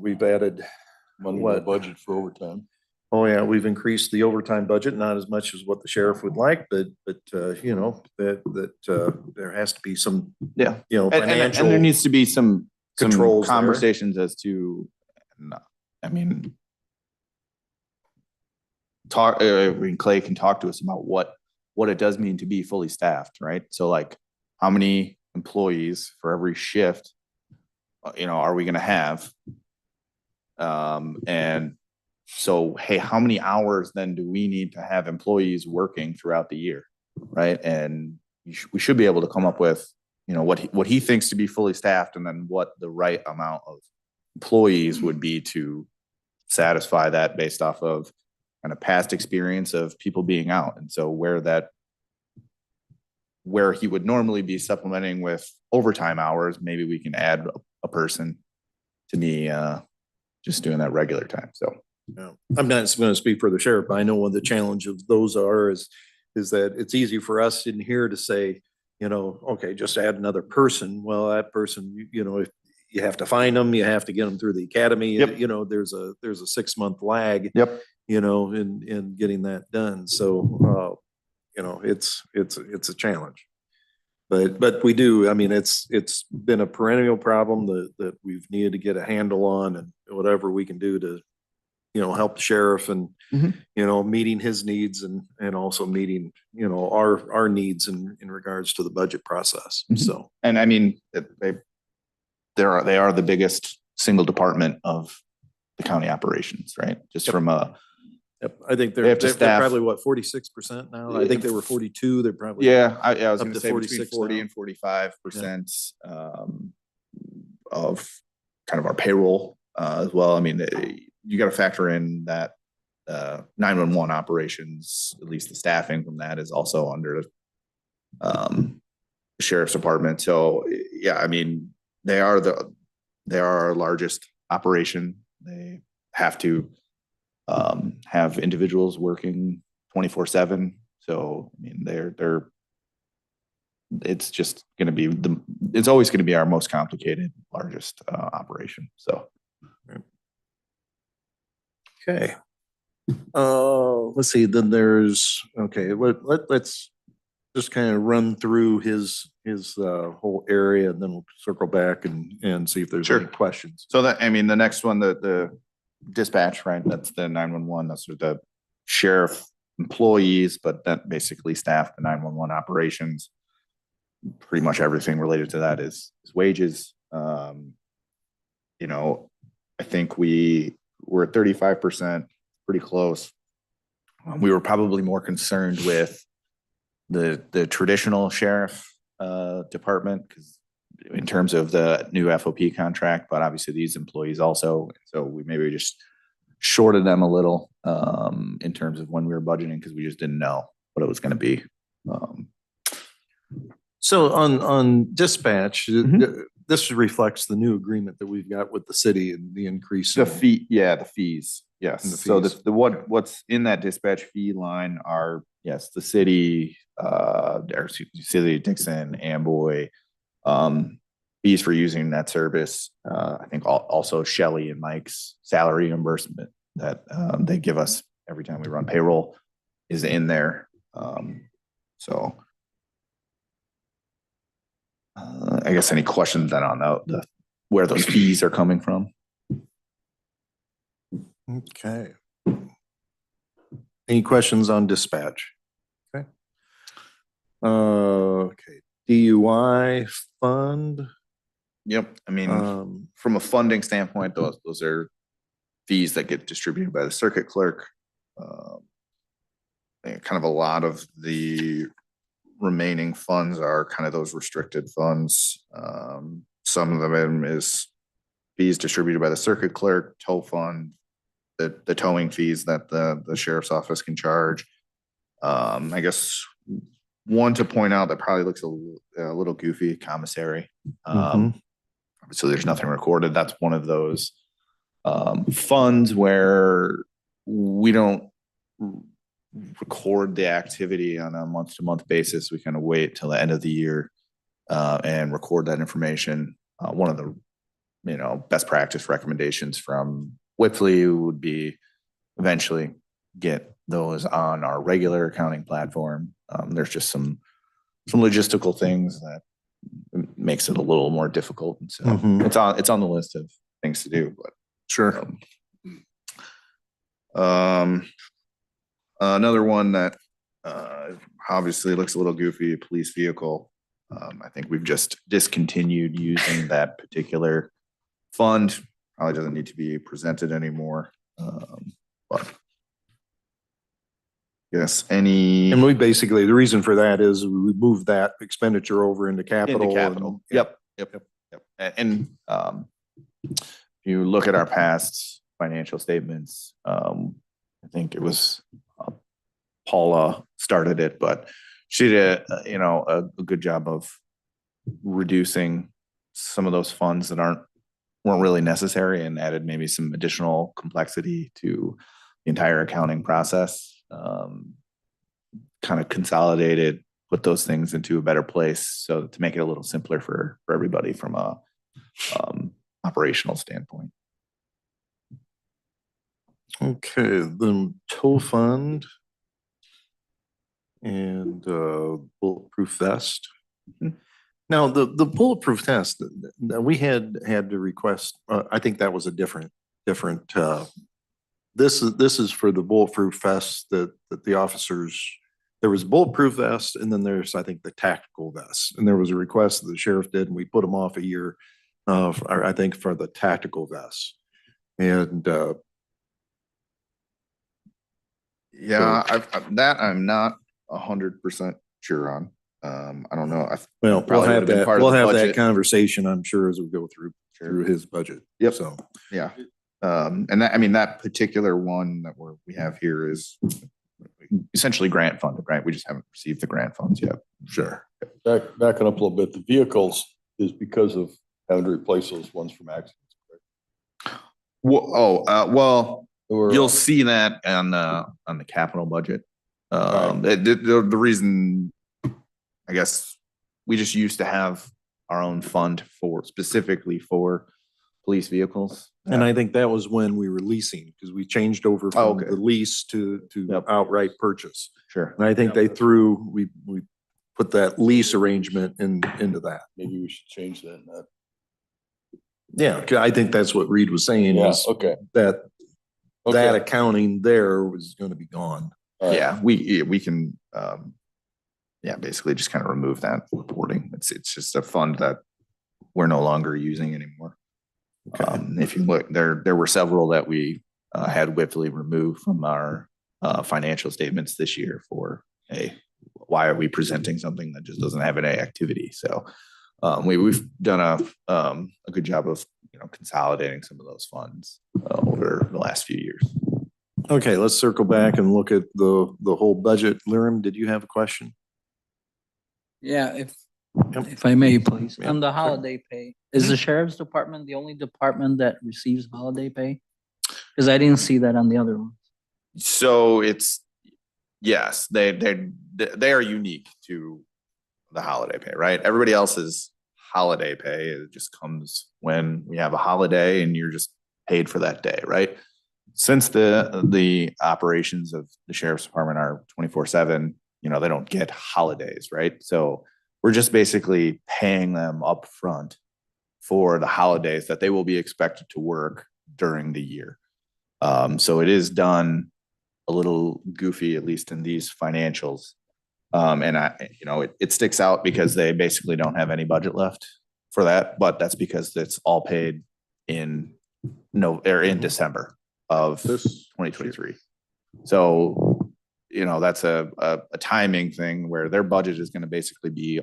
Money in the budget for overtime. Oh, yeah, we've increased the overtime budget, not as much as what the sheriff would like, but there has to be some, yeah. And financial. there needs to be some controls there. conversations as to, Clay can talk to us about what it does mean to be fully staffed, right? So like how many employees for every shift, are we going to have? And so, hey, how many hours then do we need to have employees working throughout the year, right? And we should be able to come up with, what he thinks to be fully staffed, and then what the right amount of employees would be to satisfy that based off of kind of past experience of people being out. And so where that where he would normally be supplementing with overtime hours, maybe we can add a person to me, just doing that regular time. So. Yeah. I'm not going to speak for the sheriff, but I know one of the challenge of those is that it's easy for us in here to say, you know, okay, just add another person. Well, that person, you know, if you have to find them, you have to get them through the academy. Yep. You know, there's a 6-month lag. Yep. You know, in getting that done. So, you know, it's a challenge. But we do, I mean, it's been a perennial problem that we've needed to get a handle on, and whatever we can do to, you know, help the sheriff and, Mhm. you know, meeting his needs and also meeting, you know, our needs in regards to the budget process. Mhm. So. And I mean, they are the biggest single department of the county operations, right? Just from a, Yep, I think They they're have to staff- probably what, 46% now? I think they were 42. They're probably. yeah, I was Up gonna to say between 46 40 now. and 45% of kind of our payroll as well. I mean, you got to factor in that 911 operations, at least the staffing from that is also under the sheriff's department. So yeah, I mean, they are our largest operation. They have to have individuals working 24/7. So, I mean, it's just going to be it's always going to be our most complicated, largest operation. So. Okay. Let's see, then let's just kind of run through his whole area, and then we'll circle back and see if there's any Sure. questions. So that, I mean, the next one, the dispatch, right? That's the 911, that's the sheriff employees, but that basically staff the 911 operations. Pretty much everything related to that is wages. You know, I think we're at 35%, pretty close. We were probably more concerned with the traditional sheriff department, because in terms of the new FOP contract, but obviously these employees also, so we maybe just shorted them a little in terms of when we were budgeting, because we just didn't know what it was going to be. So on dispatch, Mhm. this reflects the new agreement that we've got with the city and the increase. The in- fee, yeah, the fees, yes. And the So fees. what's in that dispatch fee line are, yes, the city, or city of Dixon, Amboy, fees for using that service. I think also Shelley and Mike's salary reimbursement that they give us every time we run payroll is in there. So I guess any questions then on the where those fees are coming from? Okay. Any questions on dispatch? Okay. Okay, DUI fund. Yep, I mean, Um, from a funding standpoint, those are fees that get distributed by the circuit clerk. And kind of a lot of the remaining funds are kind of those restricted funds. Some of them is fees distributed by the circuit clerk, tow fund, the towing fees that the sheriff's office can charge. I guess one to point out that probably looks a little goofy, commissary. So there's nothing recorded. That's one of those funds where we don't record the activity on a month-to-month basis. We kind of wait till the end of the year and record that information. One of the best practice recommendations from Whitley would be eventually get those on our regular accounting platform. There's just some logistical things that makes it a little more difficult. And so it's on the list of things to do, but Sure. Another one that obviously looks a little goofy, police vehicle. I think we've just discontinued using that particular fund. Probably doesn't need to be presented anymore. But yes, And we basically, the reason for that is we moved that expenditure over into capital. Into capital. and- Yep. And if you look at our past financial statements, I think it was Paula started it, but she did, a good job of reducing some of those funds that weren't really necessary and added maybe some additional complexity to the entire accounting process. Kind of consolidated, put those things into a better place so to make it a little simpler for everybody from a operational standpoint. Okay, the tow fund and bulletproof vest. Now, the bulletproof vest, we had to request, I think that was a different, this is for the bulletproof vest that the officers, there was bulletproof vest and then there's, I think, the tactical vest. And there was a request that the sheriff did and we put them off a year, I think, for the tactical vests. And Yeah, I'm not 100% sure on. I don't know. well, Probably would've been part of we'll the have that budget. conversation, I'm sure, as we go through his budget. Yep. So, Yeah. And that, I mean, that particular one that we have here is essentially grant funded, right? We just haven't received the grant funds yet. sure. Backing up a little bit, the vehicles is because of having to replace those ones from accidents. Well, Or, you'll see that on the capital budget. Right. The reason, I guess, we just used to have our own fund specifically for police vehicles. And I think that was when we were leasing, because we changed over from okay. the lease to Yep. outright purchase. Sure. And I think we put that lease arrangement into that. maybe we should change that. Yeah, 'cause I think that's what Reed was saying Yeah, is okay. that Okay. accounting there was going to be gone. All right. Yeah, we can, basically just kind of remove that reporting. It's just a fund that we're no longer using anymore. If you look, there were several that we had Whitley remove from our financial statements this year for, hey, why are we presenting something that just doesn't have any activity? So we've done a good job of consolidating some of those funds over the last few years. Okay, let's circle back and look at the whole budget. Liram, did you have a question? Yeah, Yep. if I may, please. Yeah, On the sure. holiday pay, is the sheriff's department the only department that receives holiday pay? Because I didn't see that on the other one. So yes, they are unique to the holiday pay, right? Everybody else's holiday pay, it just comes when we have a holiday and you're just paid for that day, right? Since the operations of the sheriff's department are 24/7, they don't get holidays, right? So we're just basically paying them up front for the holidays that they will be expected to work during the year. So it is done a little goofy, at least in these financials. And it sticks out because they basically don't have any budget left for that, but that's because it's all paid in December of This 2023. So, that's a timing thing where their budget is going to basically be,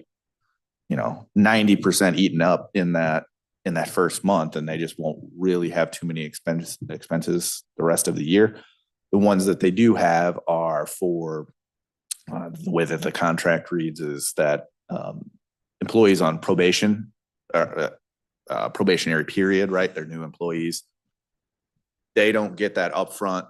90% eaten up in that first month, and they just won't really have too many expenses the rest of the year. The ones that they do have are for the way that the contract reads is that employees on probation, probationary period, right? They're new employees. They don't get that upfront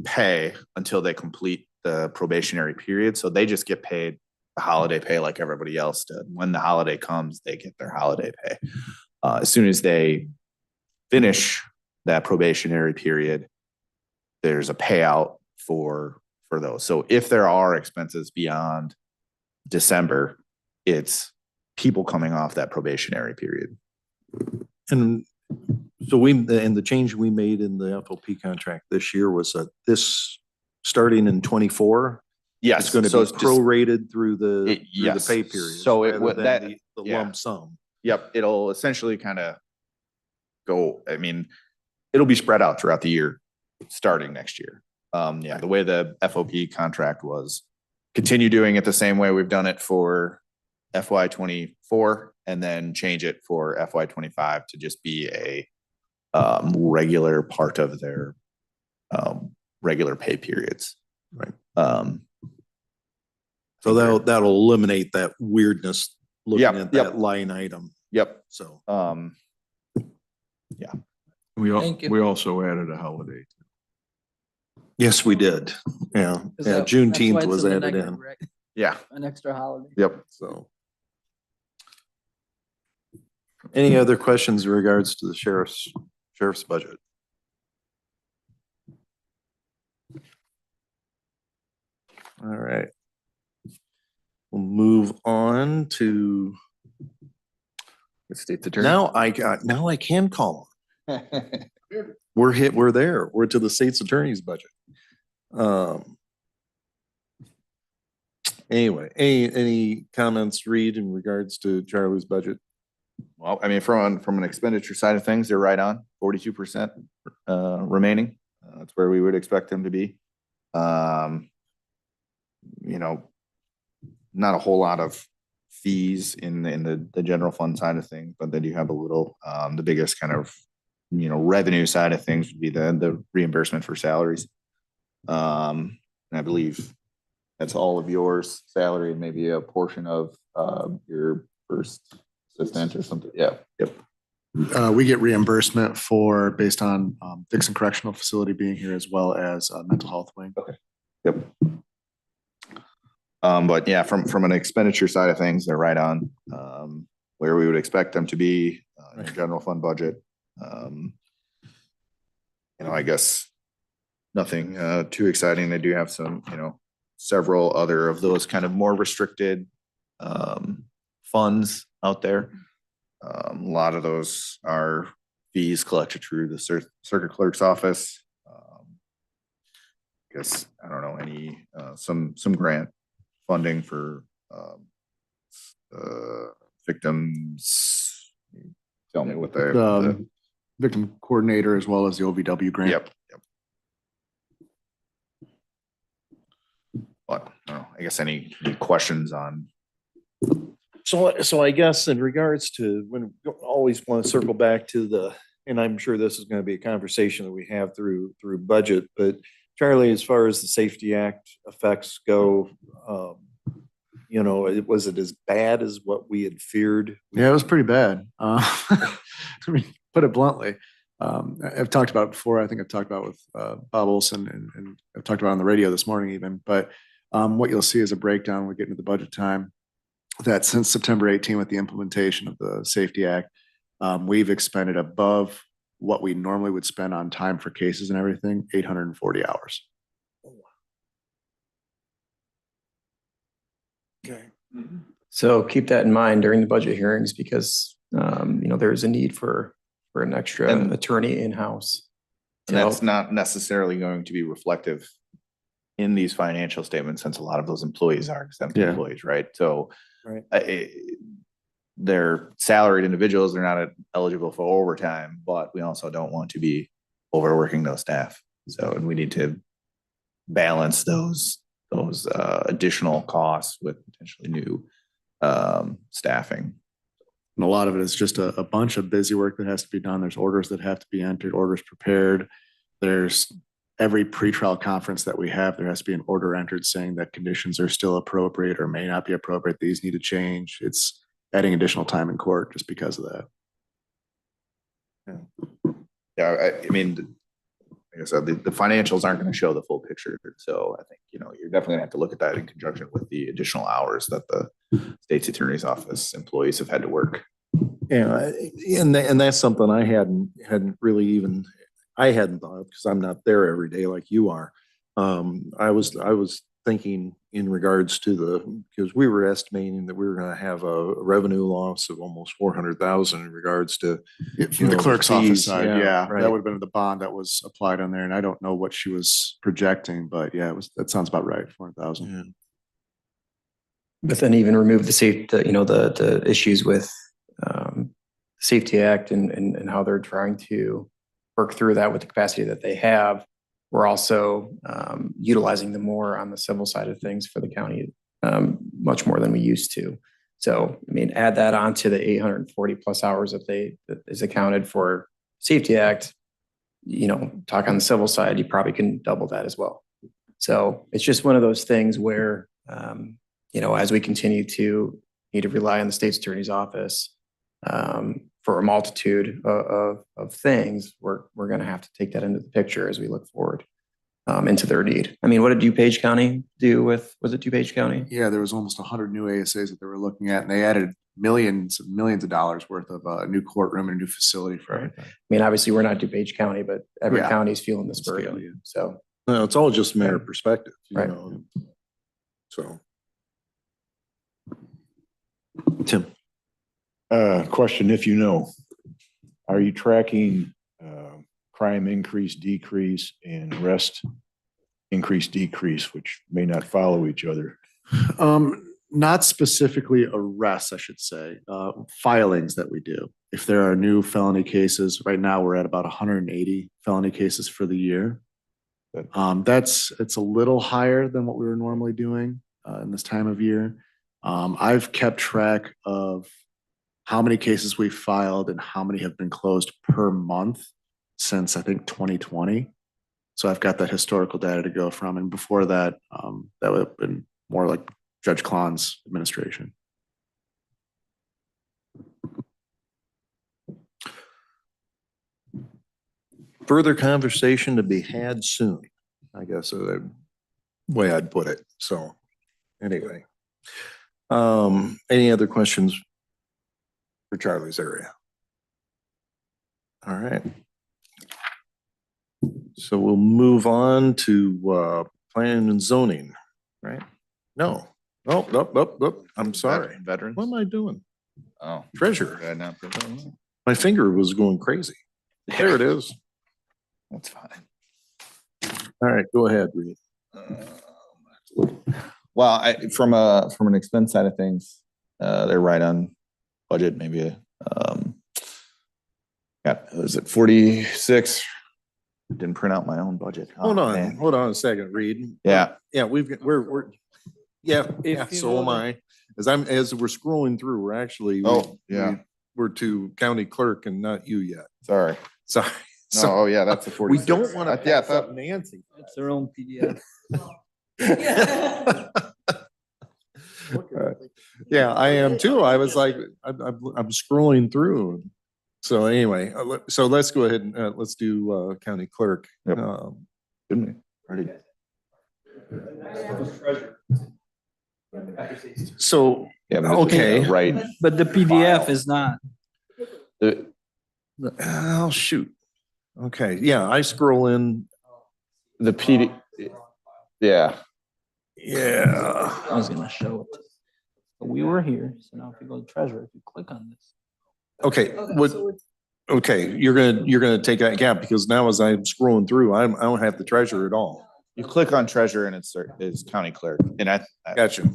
pay until they complete the probationary period. So they just get paid the holiday pay like everybody else did. When the holiday comes, they get their holiday pay. As soon as they finish that probationary period, there's a payout for those. So if there are expenses beyond December, it's people coming off that probationary period. And so the change we made in the FOP contract this year was that this starting in 24. Yes. It's going to so be it's just- prorated through the yes. pay period. So it rather would- than that- the yeah. lump sum. Yep. It'll essentially kind of it'll be spread out throughout the year, starting next year. The way the FOP contract was, continue doing it the same way we've done it for FY 24 and then change it for FY 25 to just be a regular part of their regular pay periods. Right. So that'll eliminate that weirdness looking Yep, at yep. that line item. Yep. So, Thank you. We also added a holiday. yes, we did. Yeah. Is Yeah. that- that's Juneteenth why it's was in the added negative, in. right? Yeah. An extra holiday. Yep. So. Any other questions in regards to the sheriff's budget? All right. We'll move on to, State's attorney. now I can call them. We're there. We're to the state's attorney's budget. Anyway, any comments, Reed, in regards to Charlie's budget? Well, I mean, from an expenditure side of things, they're right on 42% remaining. That's where we would expect them to be. You know, not a whole lot of fees in the general fund side of things, but then you have a little, the biggest kind of, revenue side of things would be the reimbursement for salaries. And I believe that's all of yours salary and maybe a portion of your first assistant or something. Yeah. Yep. We get reimbursement for, based on Dixon Correctional Facility being here as well as mental health wing. Yep. But yeah, from an expenditure side of things, they're right on where we would expect them to be in the general fund budget. I guess nothing too exciting. They do have some, several other of those kind of more restricted funds out there. A lot of those are fees collected through the circuit clerk's office. I guess, I don't know, any, some grant funding for victims. Tell me what The victim coordinator as well as the OVW grant. Yep. But, I guess any questions on? So I guess in regards to when we always want to circle back to and I'm sure this is going to be a conversation that we have through budget, but Charlie, as far as the Safety Act effects go, was it as bad as what we had feared? Yeah, it was pretty bad. I mean, put it bluntly. I've talked about it before. I think I've talked about it with Bob Olson and I've talked about it on the radio this morning even. But what you'll see is a breakdown when we get into the budget time that since September 18 with the implementation of the Safety Act, we've expended above what we normally would spend on time for cases and everything, 840 hours. Okay. So keep that in mind during the budget hearings because, there is a need for an extra And- attorney in-house. And that's not necessarily going to be reflective in these financial statements since a lot of those employees are exempt Yeah. employees, right? So Right. they're salaried individuals, they're not eligible for overtime, but we also don't want to be overworking those staff. So, and we need to balance those additional costs with potentially new staffing. And a lot of it is just a bunch of busy work that has to be done. There's orders that have to be entered, orders prepared. There's every pretrial conference that we have, there has to be an order entered saying that conditions are still appropriate or may not be appropriate. These need to change. It's adding additional time in court just because of that. Yeah, I mean, like I said, the financials aren't going to show the full picture. So I think, you're definitely gonna have to look at that in conjunction with the additional hours that the state's attorney's office employees have had to work. Yeah, and that's something I hadn't really even, I hadn't thought of because I'm not there every day like you are. I was thinking in regards to because we were estimating that we were gonna have a revenue loss of almost 400,000 in regards to. From the clerk's office fees, side, yeah, yeah, right. that would have been the bond that was applied on there. And I don't know what she was projecting, but yeah, that sounds about right, 400,000. Yeah. But then even remove the issues with Safety Act and how they're trying to work through that with the capacity that they have. We're also utilizing them more on the civil side of things for the county, much more than we used to. So, I mean, add that on to the 840 plus hours that is accounted for Safety Act, talk on the civil side, you probably can double that as well. So it's just one of those things where, you know, as we continue to need to rely on the state's attorney's office for a multitude of things, we're going to have to take that into the picture as we look forward into their need. I mean, what did DuPage County do with, was it DuPage County? Yeah, there was almost 100 new ASAs that they were looking at, and they added millions of dollars worth of a new courtroom and a new facility for everything. I mean, obviously, we're not DuPage County, but every Yeah. county is feeling this Scale, yeah. burden. So, No, it's all just a matter of perspective, you Right. know, so. Tim, Question, if you know, are you tracking, crime increase, decrease and arrest increase, decrease, which may not follow each other? Not specifically arrests, I should say, filings that we do. If there are new felony cases, right now we're at about 180 felony cases for the year. Good. It's a little higher than what we were normally doing in this time of year. I've kept track of how many cases we filed and how many have been closed per month since I think 2020. So I've got that historical data to go from. And before that, that would have been more like Judge Klon's administration. further conversation to be had soon, I guess, is the way I'd put it. So anyway, any other questions for Charlie's area? All right. So we'll move on to planning and zoning, right? No, nope. I'm sorry. Veterans. What am I doing? Oh. Treasurer. Yeah, not for veterans. My finger was going crazy. There it is. That's fine. All right, go ahead, Reed. Well, from an expense side of things, they're right on budget, maybe, is it 46? Didn't print out my own budget. Hold man. on a second, Reed. Yeah. Yeah, we're, yeah, If you so am will- I. As we're scrolling through, we're actually. Oh, yeah. We're to county clerk and not you yet. Sorry. Sorry. No, So oh, yeah, that's the we 46. don't want to Yeah, I pass thought- up Nancy. It's their own PDF. Yeah, I am too. I was like, I'm scrolling through. So anyway, so let's go ahead and let's do county clerk. Yep. Didn't we? Already. So, Yeah, but it's Okay. Right. But the PDF is not. The- oh, shoot. Okay, yeah, I scroll in. The PD, yeah, Yeah. I was gonna show it. But we were here, so now if you go to treasurer, if you click on this. Okay, what, okay, you're gonna take that gap because now as I'm scrolling through, I don't have the treasurer at all. you click on treasurer and it's county clerk. And Gotcha.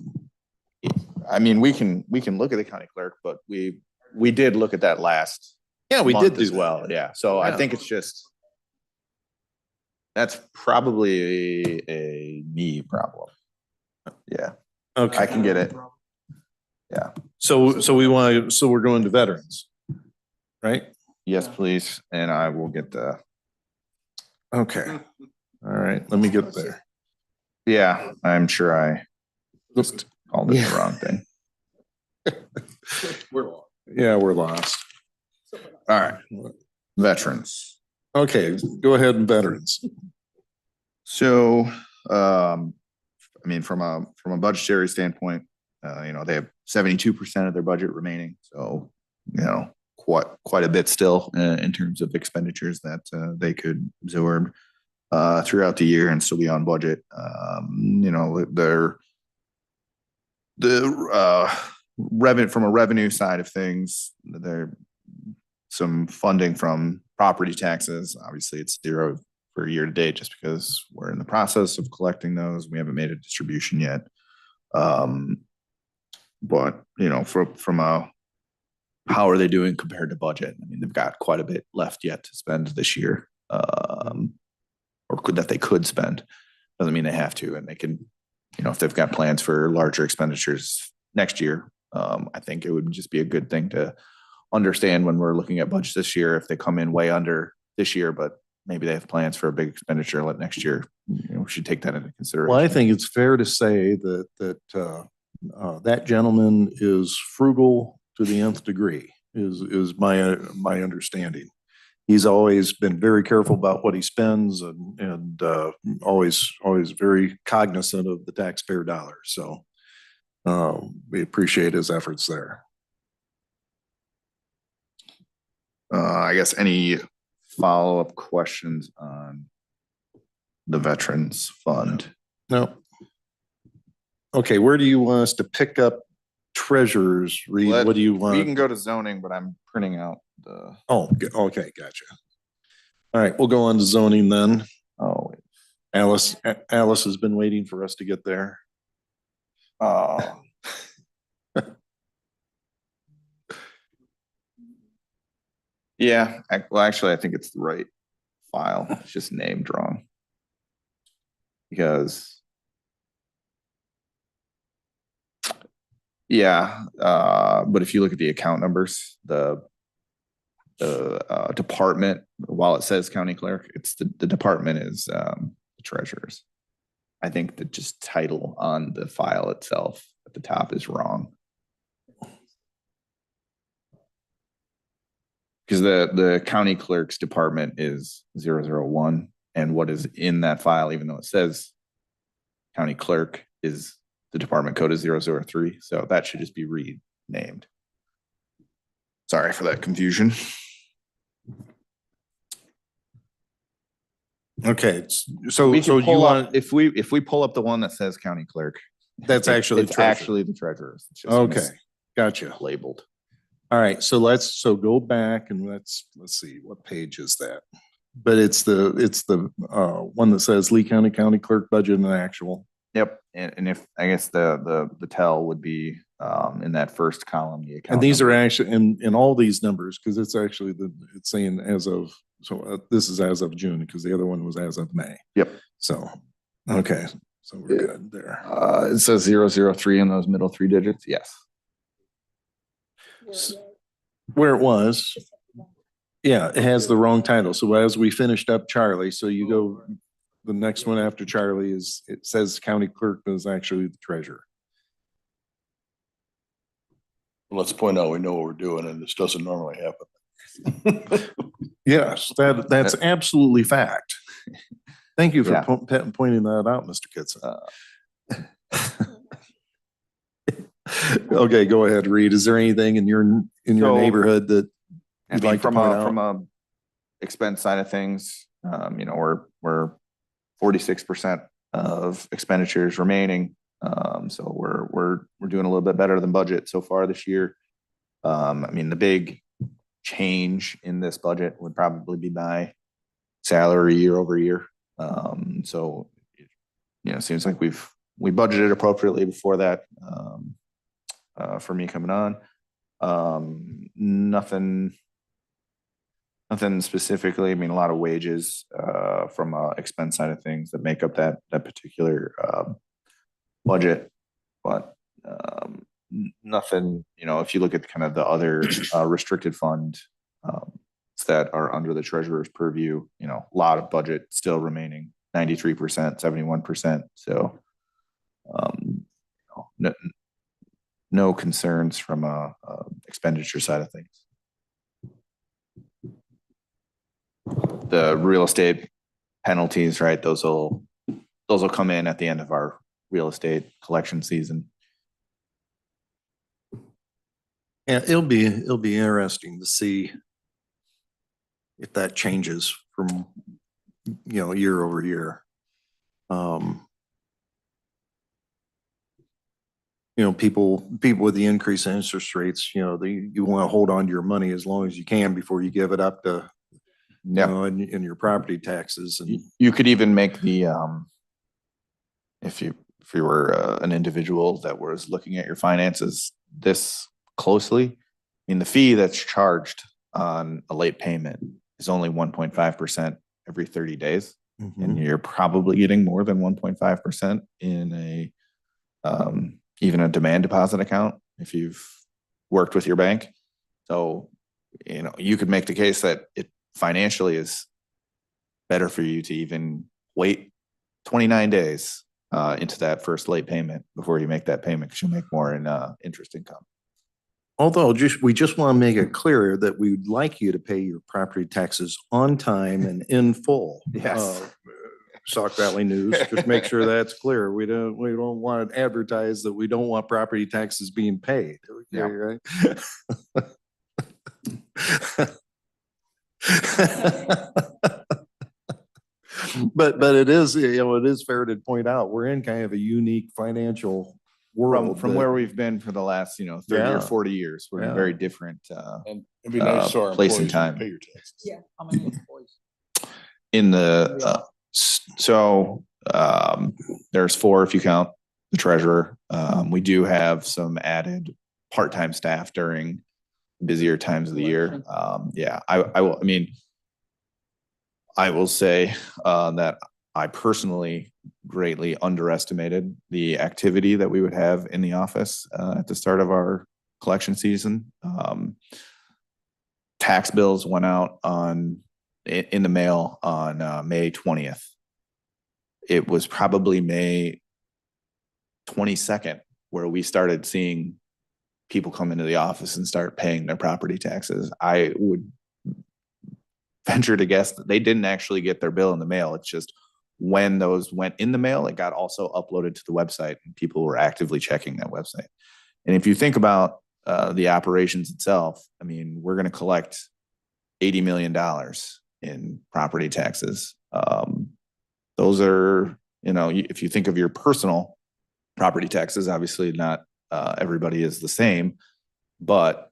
I mean, we can look at the county clerk, but we did look at that last Yeah, we month did as do well. that. Yeah. So I Yeah. think it's just, that's probably a me problem. Yeah, I Okay, can get it. so we're going to veterans, right? Yes, please. And I will get the, Okay, all right, let me get there. yeah, I'm sure I just called it the Yeah. wrong thing. Yeah, we're lost. All right. Veterans. Okay, go ahead and veterans. So, I mean, from a budgetary standpoint, they have 72% of their budget remaining. So, quite a bit still in terms of expenditures that they could absorb throughout the year and still be on budget. Revenue from a revenue side of things, there some funding from property taxes. Obviously, it's zero for year to date just because we're in the process of collecting those. We haven't made a distribution yet. But from a how are they doing compared to budget? I mean, they've got quite a bit left yet to spend this year, that they could spend. Doesn't mean they have to, and they can, if they've got plans for larger expenditures next year. I think it would just be a good thing to understand when we're looking at budgets this year, if they come in way under this year, but maybe they have plans for a big expenditure like next year, we should take that into consideration. Well, I think it's fair to say that That gentleman is frugal to the nth degree, is my understanding. He's always been very careful about what he spends and always very cognizant of the taxpayer dollars. So we appreciate his efforts there. I guess any follow-up questions on the Veterans Fund? No. Okay, where do you want us to pick up treasurers? Reed, what do you We want? can go to zoning, but I'm printing out the, Oh, okay, gotcha. All right, we'll go on to zoning then. oh, wait. Alice has been waiting for us to get there. Oh. Yeah, well, actually, I think it's the right file. It's just named wrong. Because yeah, but if you look at the account numbers, the department, while it says county clerk, it's the department is the treasurer's. I think the just title on the file itself at the top is wrong. Because the county clerk's department is 001, and what is in that file, even though it says county clerk, is the department code is 003. So that should just be renamed. Sorry for that confusion. Okay, so We can you pull up, want, if we pull up the one that says county clerk, that's actually the it's treasurer. actually the treasurer's. It's just Okay, gotcha. labeled. All right, so go back and let's see, what page is that? But it's the one that says Lee County County Clerk budget and actual. Yep, and if, I guess the tell would be in that first column, the account. And these are number. actually in all these numbers, because it's actually it's saying as of, so this is as of June, because the other one was as of May. Yep. So, okay, so we're good there. It says 003 in those middle three digits, yes. Where it was, yeah, it has the wrong title. So as we finished up Charlie, so you go, the next one after Charlie is, it says county clerk, but is actually the treasurer. Let's point out, we know what we're doing and this doesn't normally happen. Yes, that's absolutely fact. Thank you for Yeah. pointing that out, Mr. Kitson. Okay, go ahead, Reed. Is there anything in your So, neighborhood that I you'd mean, like to point out? from a expense side of things, we're 46% of expenditures remaining. So we're doing a little bit better than budget so far this year. I mean, the big change in this budget would probably be my salary year over year. So, it seems like we budgeted appropriately before that, for me coming on. Nothing specifically. I mean, a lot of wages from a expense side of things that make up that particular budget, but nothing. If you look at kind of the other restricted fund that are under the treasurer's purview, a lot of budget still remaining, 93%, 71%. So, no concerns from a expenditure side of things. The real estate penalties, right? Those will come in at the end of our real estate collection season. Yeah, it'll be interesting to see if that changes from, year over year. People with the increase in interest rates, you want to hold on to your money as long as you can before you give it up to, in your property taxes. And You could even make the, if you were an individual that was looking at your finances this closely, I mean, the fee that's charged on a late payment is only 1.5% every 30 days. And you're probably getting more than 1.5% in even a demand deposit account if you've worked with your bank. So, you could make the case that it financially is better for you to even wait 29 days into that first late payment before you make that payment, because you'll make more in interest income. Although we just want to make it clear that we'd like you to pay your property taxes on time and in full. Yes. Sauk Valley News, just make sure that's clear. We don't want to advertise that we don't want property taxes being paid. Yeah. Right? But it is, it is fair to point out, we're in kind of a unique financial world. From that- where we've been for the last, 30 Yeah. or 40 years, we're in a Yeah. very different, And it'd be nice for our place and employees to time. pay your taxes. Yeah. How many employees? in the, there's 4 if you count the treasurer. We do have some added part-time staff during busier times of the year. Yeah, I will say that I personally greatly underestimated the activity that we would have in the office at the start of our collection season. Tax bills went out in the mail on May 20th. It was probably May 22nd where we started seeing people come into the office and start paying their property taxes. I would venture to guess that they didn't actually get their bill in the mail. It's just when those went in the mail, it got also uploaded to the website and people were actively checking that website. And if you think about the operations itself, we're going to collect $80 million in property taxes. Those are, if you think of your personal property taxes, obviously not everybody is the same, but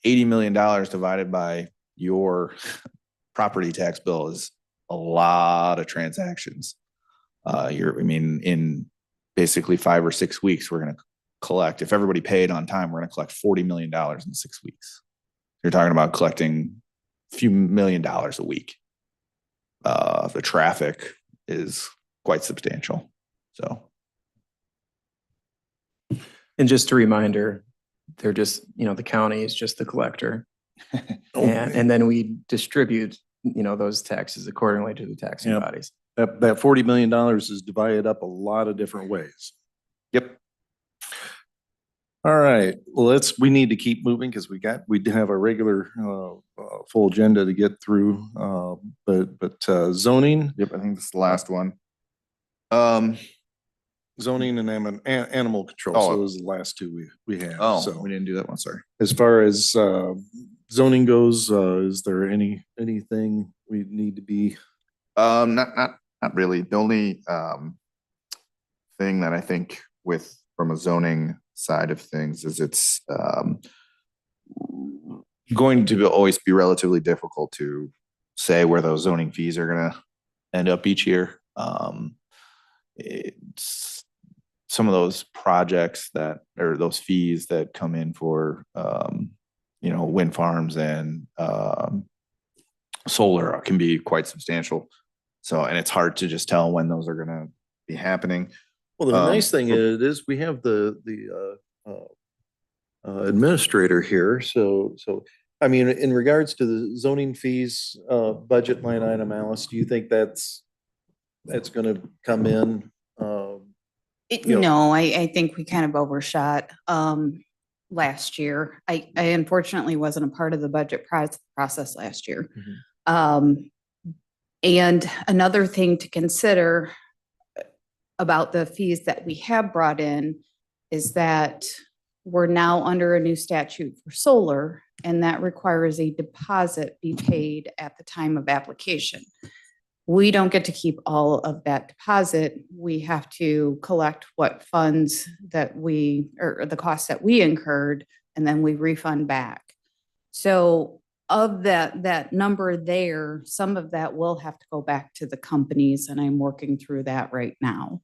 $80 million divided by your property tax bill is a lot of transactions. In basically 5 or 6 weeks, we're going to collect, if everybody paid on time, we're going to collect $40 million in 6 weeks. You're talking about collecting a few $1 million a week. The traffic is quite substantial. So. And just a reminder, they're just, the county is just the collector. And then we distribute, those taxes accordingly to the taxing Yep. bodies. That $40 million is divided up a lot of different ways. Yep. All right, well, we need to keep moving because we do have a regular full agenda to get through. But zoning, Yep. I think this is the last one. zoning and animal control. So those are the last two we have. Oh, So we didn't do that one. Sorry. as far as zoning goes, is there anything we need to be? Not really. The only thing that I think from a zoning side of things is it's going to always be relatively difficult to say where those zoning fees are going to end up each year. It's some of those projects or those fees that come in for wind farms and solar can be quite substantial. So, and it's hard to just tell when those are going to be happening. Well, the nice thing is we have the administrator here. So in regards to the zoning fees budget line item, Alice, do you think that's going to come in? No, I think we kind of overshot last year. I unfortunately wasn't a part of the budget process last year. And another thing to consider about the fees that we have brought in is that we're now under a new statute for solar, and that requires a deposit be paid at the time of application. We don't get to keep all of that deposit. We have to collect what funds or the costs that we incurred, and then we refund back. So of that number there, some of that will have to go back to the companies, and I'm working through that right now.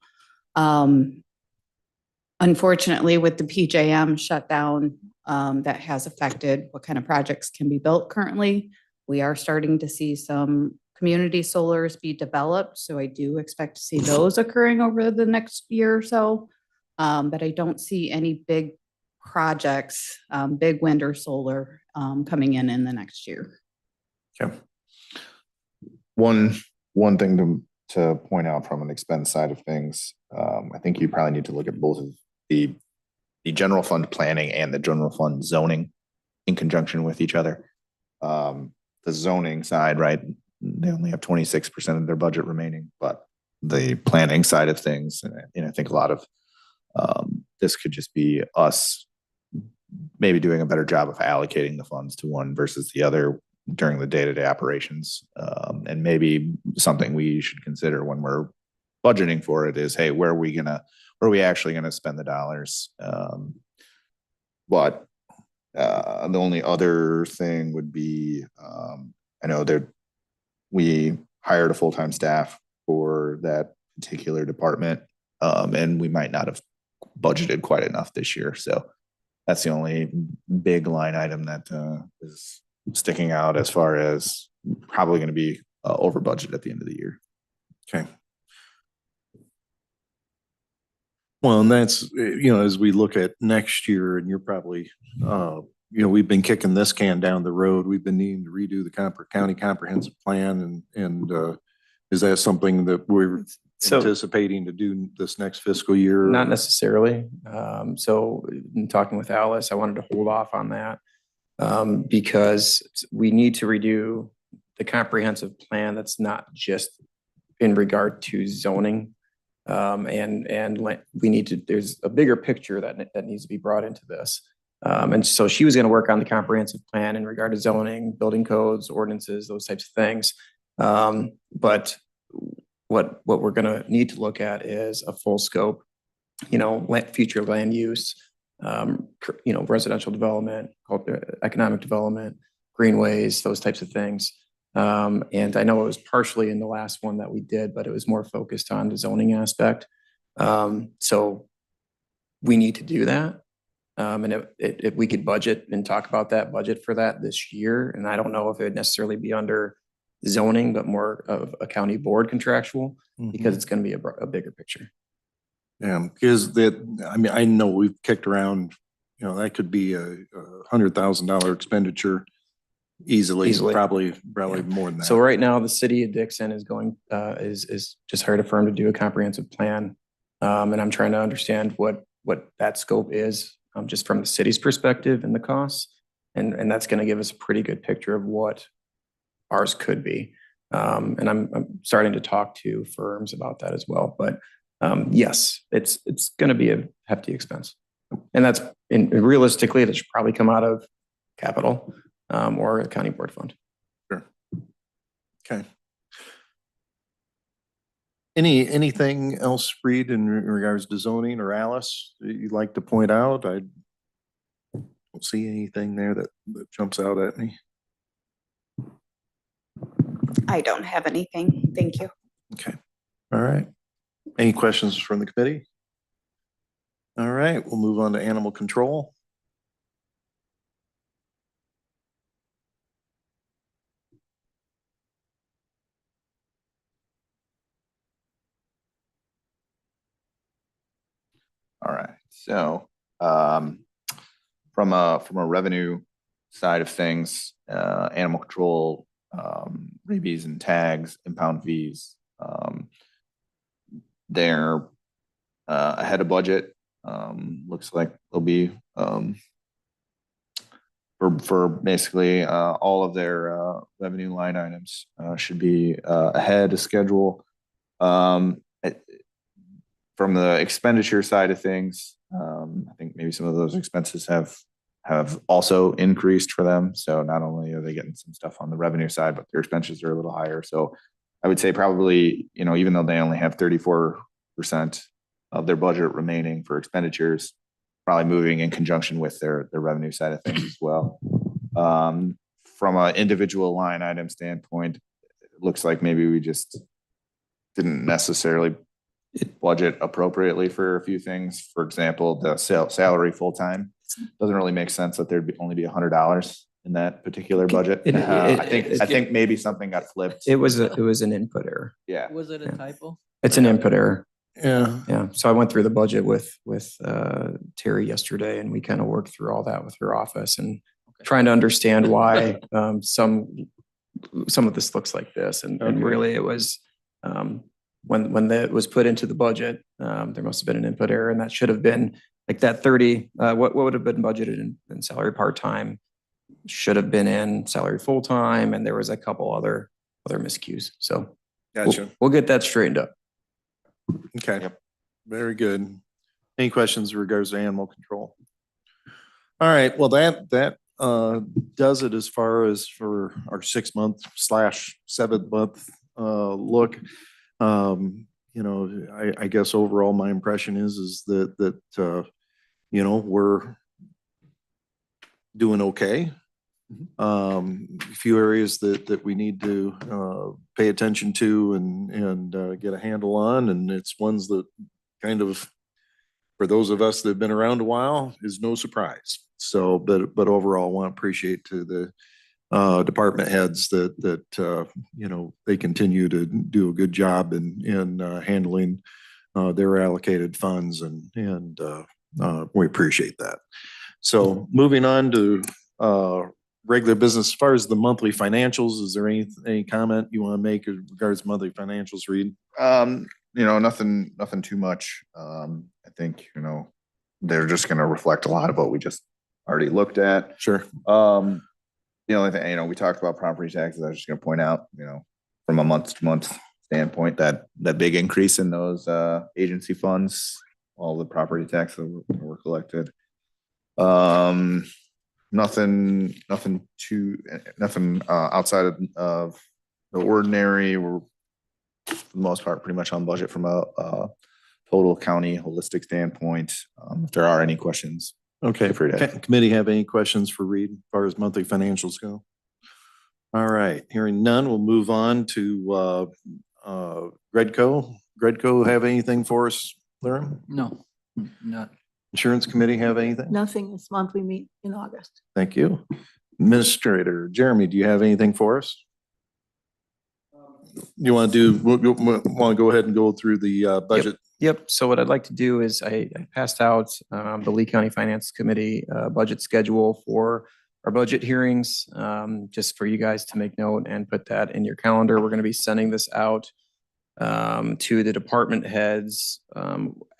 Unfortunately, with the PJM shutdown, that has affected what kind of projects can be built currently. We are starting to see some community solars be developed, so I do expect to see those occurring over the next year or so. But I don't see any big projects, big wind or solar, coming in the next year. Okay. One thing to point out from an expense side of things, I think you probably need to look at both of the general fund planning and the general fund zoning in conjunction with each other. The zoning side, right, they only have 26% of their budget remaining, but the planning side of things, and I think a lot of this could just be us maybe doing a better job of allocating the funds to one versus the other during the day-to-day operations. And maybe something we should consider when we're budgeting for it is, hey, where are we actually gonna spend the dollars? But the only other thing would be, I know that we hired a full-time staff for that particular department, and we might not have budgeted quite enough this year. So that's the only big line item that is sticking out as far as probably going to be over budget at the end of the year. Okay. Well, and that's, as we look at next year, and you're probably, we've been kicking this can down the road. We've been needing to redo the county comprehensive plan, and is that something that we're anticipating to do this next fiscal year? Not necessarily. So in talking with Alice, I wanted to hold off on that because we need to redo the comprehensive plan. That's not just in regard to zoning. We need to, there's a bigger picture that needs to be brought into this. And so she was going to work on the comprehensive plan in regard to zoning, building codes, ordinances, those types of things. But what we're going to need to look at is a full scope, future land use, residential development, economic development, greenways, those types of things. And I know it was partially in the last one that we did, but it was more focused on the zoning aspect. So we need to do that. And if we could budget and talk about that budget for that this year, and I don't know if it would necessarily be under zoning, but more of a county board contractual, because it's going to be a bigger picture. Yeah, because I know we've kicked around, that could be a $100,000 expenditure easily. Probably more than that. So right now, the city of Dixon is is just hired a firm to do a comprehensive plan. And I'm trying to understand what that scope is, just from the city's perspective and the costs. And that's going to give us a pretty good picture of what ours could be. And I'm starting to talk to firms about that as well. But yes, it's going to be a hefty expense. And realistically, that should probably come out of capital or a county board fund. Sure. Okay. Anything else, Reed, in regards to zoning or Alice that you'd like to point out? I don't see anything there that jumps out at me. I don't have anything. Thank you. Okay. All right. Any questions from the committee? All right, we'll move on to animal control. All right. So from a revenue side of things, animal control, rabies and tags, impound fees, they're ahead of budget. Looks like they'll be for basically all of their revenue line items should be ahead of schedule. From the expenditure side of things, I think maybe some of those expenses have also increased for them. So not only are they getting some stuff on the revenue side, but their expenses are a little higher. So I would say probably, even though they only have 34% of their budget remaining for expenditures, probably moving in conjunction with their revenue side of things as well. From an individual line item standpoint, it looks like maybe we just didn't necessarily budget appropriately for a few things. For example, the salary full-time doesn't really make sense that there'd only be $100 in that particular budget. I think maybe something got flipped. It was an input error. Yeah. Was it a typo? It's an input error. Yeah. Yeah. So I went through the budget with Terry yesterday, and we kind of worked through all that with her office and trying to understand why some of this looks like this. And really it was when that was put into the budget, there must have been an input error, and that should have been like that 30, what would have been budgeted in salary part-time should have been in salary full-time, and there was a couple other miscues. So Gotcha. we'll get that straightened up. Okay. Very good. Any questions in regards to animal control? All right, well, that does it as far as for our 6-month / 7-month look. You know, I guess overall my impression is that you know, we're doing okay. A few areas that we need to pay attention to and get a handle on, and it's ones that kind of, for those of us that have been around a while, is no surprise. So, but overall, I want to appreciate to the department heads that you know, they continue to do a good job in handling their allocated funds, and we appreciate that. So moving on to regular business, as far as the monthly financials, is there any comment you want to make in regards to monthly financials, Reed? You know, nothing too much. I think, you know, they're just gonna reflect a lot of what we just already looked at. Sure. The only thing, you know, we talked about property taxes. I was just gonna point out, you know, from a month to month standpoint, that big increase in those agency funds, all the property taxes were collected. Nothing outside of the ordinary. We're, for the most part, pretty much on budget from a total county holistic standpoint. If there are any questions. Okay. Free to- Committee have any questions for Reed as far as monthly financials go? All right, hearing none, we'll move on to Gredco. Gredco have anything for us, Larry? No, not. Insurance Committee have anything? Nothing this month. We meet in August. Thank you. Administrator Jeremy, do you have anything for us? You want to want to go ahead and go through the budget? Yep. So what I'd like to do is I passed out the Lee County Finance Committee budget schedule for our budget hearings, just for you guys to make note and put that in your calendar. We're going to be sending this out to the department heads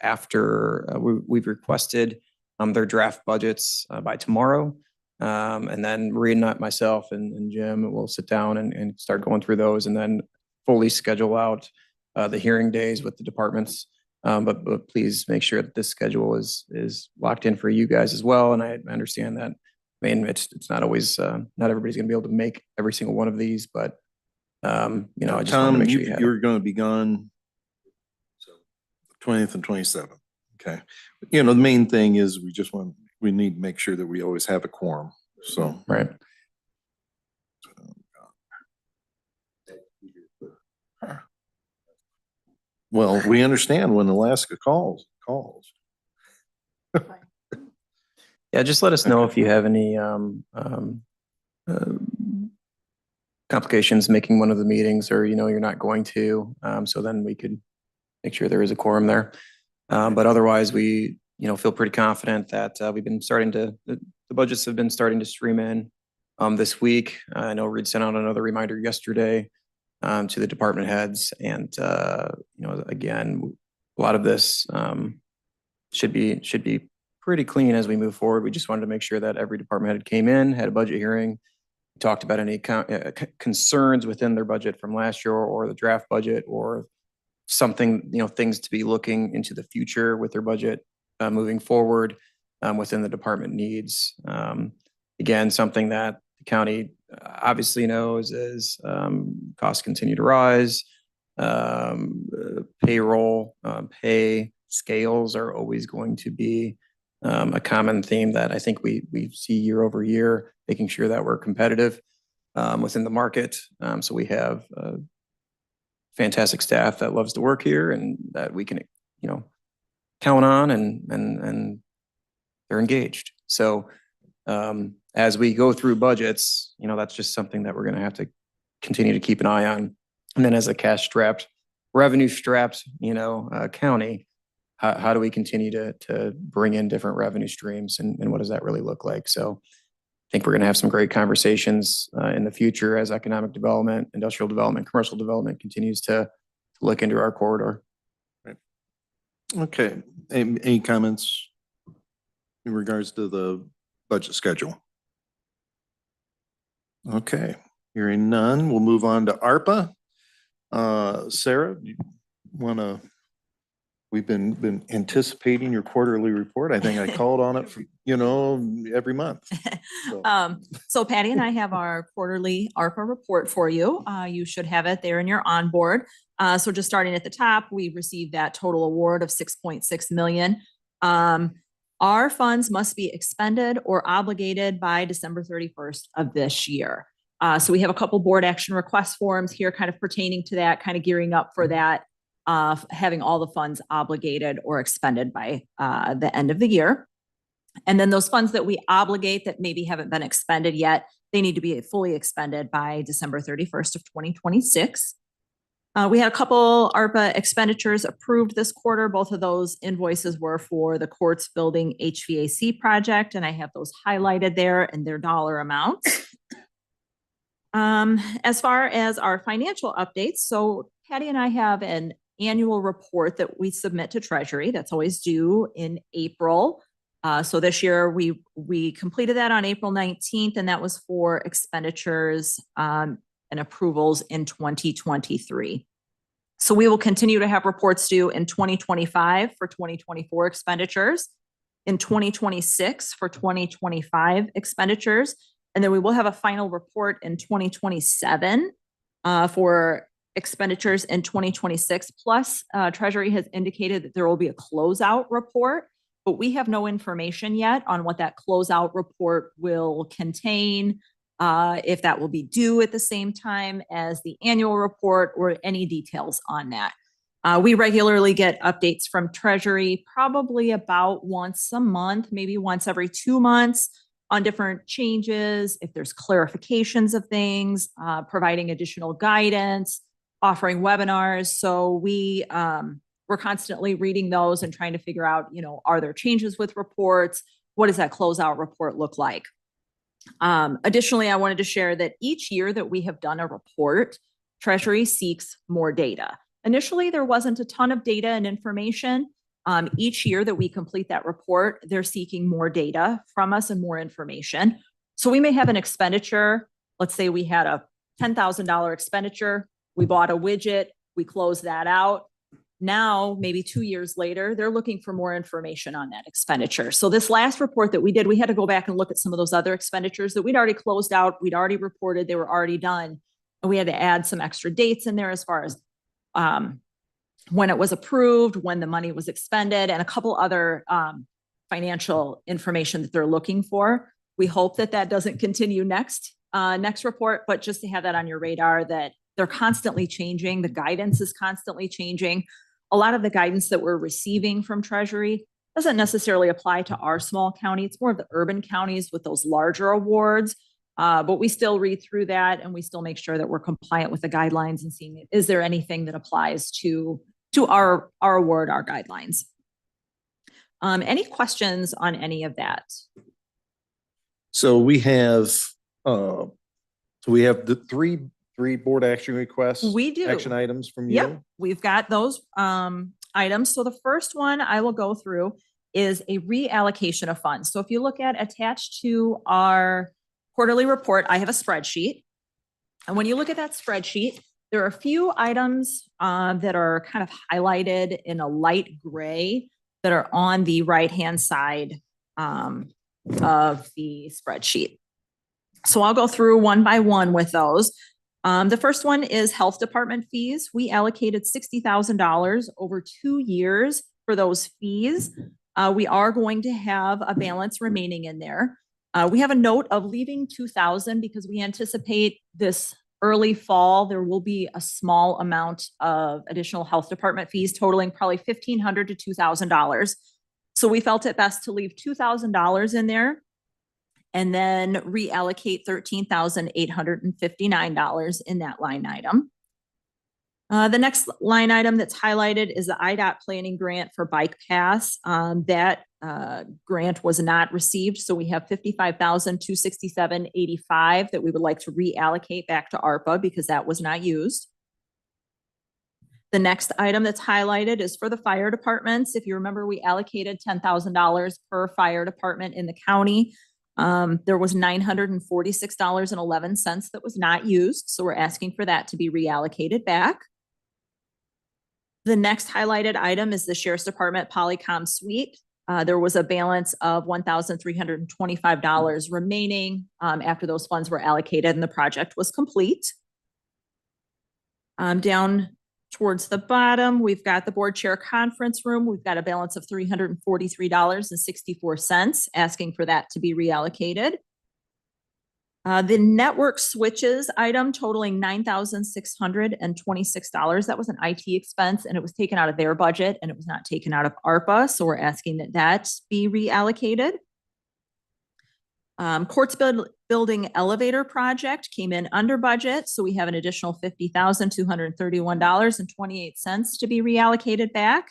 after we've requested their draft budgets by tomorrow. And then Maria and myself and Jim will sit down and start going through those, and then fully schedule out the hearing days with the departments. But please make sure that this schedule is locked in for you guys as well. And I understand that, I mean, it's not always, not everybody's gonna be able to make every single one of these, but you know, I just want to Tom, make sure you have it. you're going to be gone 20th and 27th. Okay. You know, the main thing is we need to make sure that we always have a quorum. So. Right. Well, we understand when Alaska calls. Yeah, just let us know if you have any complications making one of the meetings, or, you know, you're not going to, so then we could make sure there is a quorum there. But otherwise, we, you know, feel pretty confident that we've been starting to, the budgets have been starting to stream in this week. I know Reed sent out another reminder yesterday to the department heads, and you know, again, a lot of this should be pretty clean as we move forward. We just wanted to make sure that every department head came in, had a budget hearing, talked about any concerns within their budget from last year, or the draft budget, or something, you know, things to be looking into the future with their budget moving forward within the department needs. Again, something that the county obviously knows is costs continue to rise. Payroll, pay scales are always going to be a common theme that I think we see year over year, making sure that we're competitive within the market. So we have fantastic staff that loves to work here, and that we can, you know, count on, and they're engaged. So as we go through budgets, you know, that's just something that we're going to have to continue to keep an eye on. And then as a cash strapped, revenue strapped, you know, county, how do we continue to bring in different revenue streams, and what does that really look like? So I think we're going to have some great conversations in the future as economic development, industrial development, commercial development continues to look into our corridor. Okay, any comments in regards to the budget schedule? Okay, hearing none, we'll move on to ARPA. Sarah, you wanna, we've been anticipating your quarterly report. I think I called on it for, every month. So- So Patty and I have our quarterly ARPA report for you. You should have it there in your onboard. So just starting at the top, we received that total award of 6.6 million. Our funds must be expended or obligated by December 31st of this year. So we have a couple board action request forms here kind of pertaining to that, kind of gearing up for that, having all the funds obligated or expended by the end of the year. And then those funds that we obligate that maybe haven't been expended yet, they need to be fully expended by December 31st of 2026. We had a couple ARPA expenditures approved this quarter. Both of those invoices were for the courts building HVAC project, and I have those highlighted there and their dollar amounts. As far as our financial updates, so Patty and I have an annual report that we submit to Treasury. That's always due in April. So this year we completed that on April 19th, and that was for expenditures and approvals in 2023. So we will continue to have reports due in 2025 for 2024 expenditures, in 2026 for 2025 expenditures, and then we will have a final report in 2027 for expenditures in 2026. Plus, Treasury has indicated that there will be a closeout report, but we have no information yet on what that closeout report will contain, if that will be due at the same time as the annual report or any details on that. We regularly get updates from Treasury, probably about once a month, maybe once every 2 months, on different changes, if there's clarifications of things, providing additional guidance, offering webinars. So we're constantly reading those and trying to figure out, are there changes with reports? What does that closeout report look like? Additionally, I wanted to share that each year that we have done a report, Treasury seeks more data. Initially, there wasn't a ton of data and information. Each year that we complete that report, they're seeking more data from us and more information. So we may have an expenditure. Let's say we had a $10,000 expenditure. We bought a widget. We closed that out. Now, maybe 2 years later, they're looking for more information on that expenditure. So this last report that we did, we had to go back and look at some of those other expenditures that we'd already closed out. We'd already reported, they were already done. And we had to add some extra dates in there as far as when it was approved, when the money was expended, and a couple other financial information that they're looking for. We hope that that doesn't continue next report, but just to have that on your radar that they're constantly changing. The guidance is constantly changing. A lot of the guidance that we're receiving from Treasury doesn't necessarily apply to our small county. It's more of the urban counties with those larger awards. But we still read through that and we still make sure that we're compliant with the guidelines and seeing, is there anything that applies to our award, our guidelines? Any questions on any of that? So we have the three board action requests. We do. Action items from you. Yep, we've got those items. So the first one I will go through is a reallocation of funds. So if you look at attached to our quarterly report, I have a spreadsheet. And when you look at that spreadsheet, there are a few items that are kind of highlighted in a light gray that are on the right-hand side of the spreadsheet. So I'll go through one by one with those. The first one is health department fees. We allocated $60,000 over 2 years for those fees. We are going to have a balance remaining in there. We have a note of leaving 2,000 because we anticipate this early fall, there will be a small amount of additional health department fees totaling probably $1,500 to $2,000. So we felt it best to leave $2,000 in there and then reallocate $13,859 in that line item. The next line item that's highlighted is the IDOT planning grant for bike pass. That grant was not received, so we have $55,267.85 that we would like to reallocate back to ARPA because that was not used. The next item that's highlighted is for the fire departments. If you remember, we allocated $10,000 per fire department in the county. There was $946.11 that was not used, so we're asking for that to be reallocated back. The next highlighted item is the Sheriff's Department Polycom Suite. There was a balance of $1,325 remaining after those funds were allocated and the project was complete. Down towards the bottom, we've got the board chair conference room. We've got a balance of $343.64, asking for that to be reallocated. The network switches item totaling $9,626. That was an IT expense and it was taken out of their budget and it was not taken out of ARPA. So we're asking that that be reallocated. Courts building elevator project came in under budget. So we have an additional $50,231.28 to be reallocated back.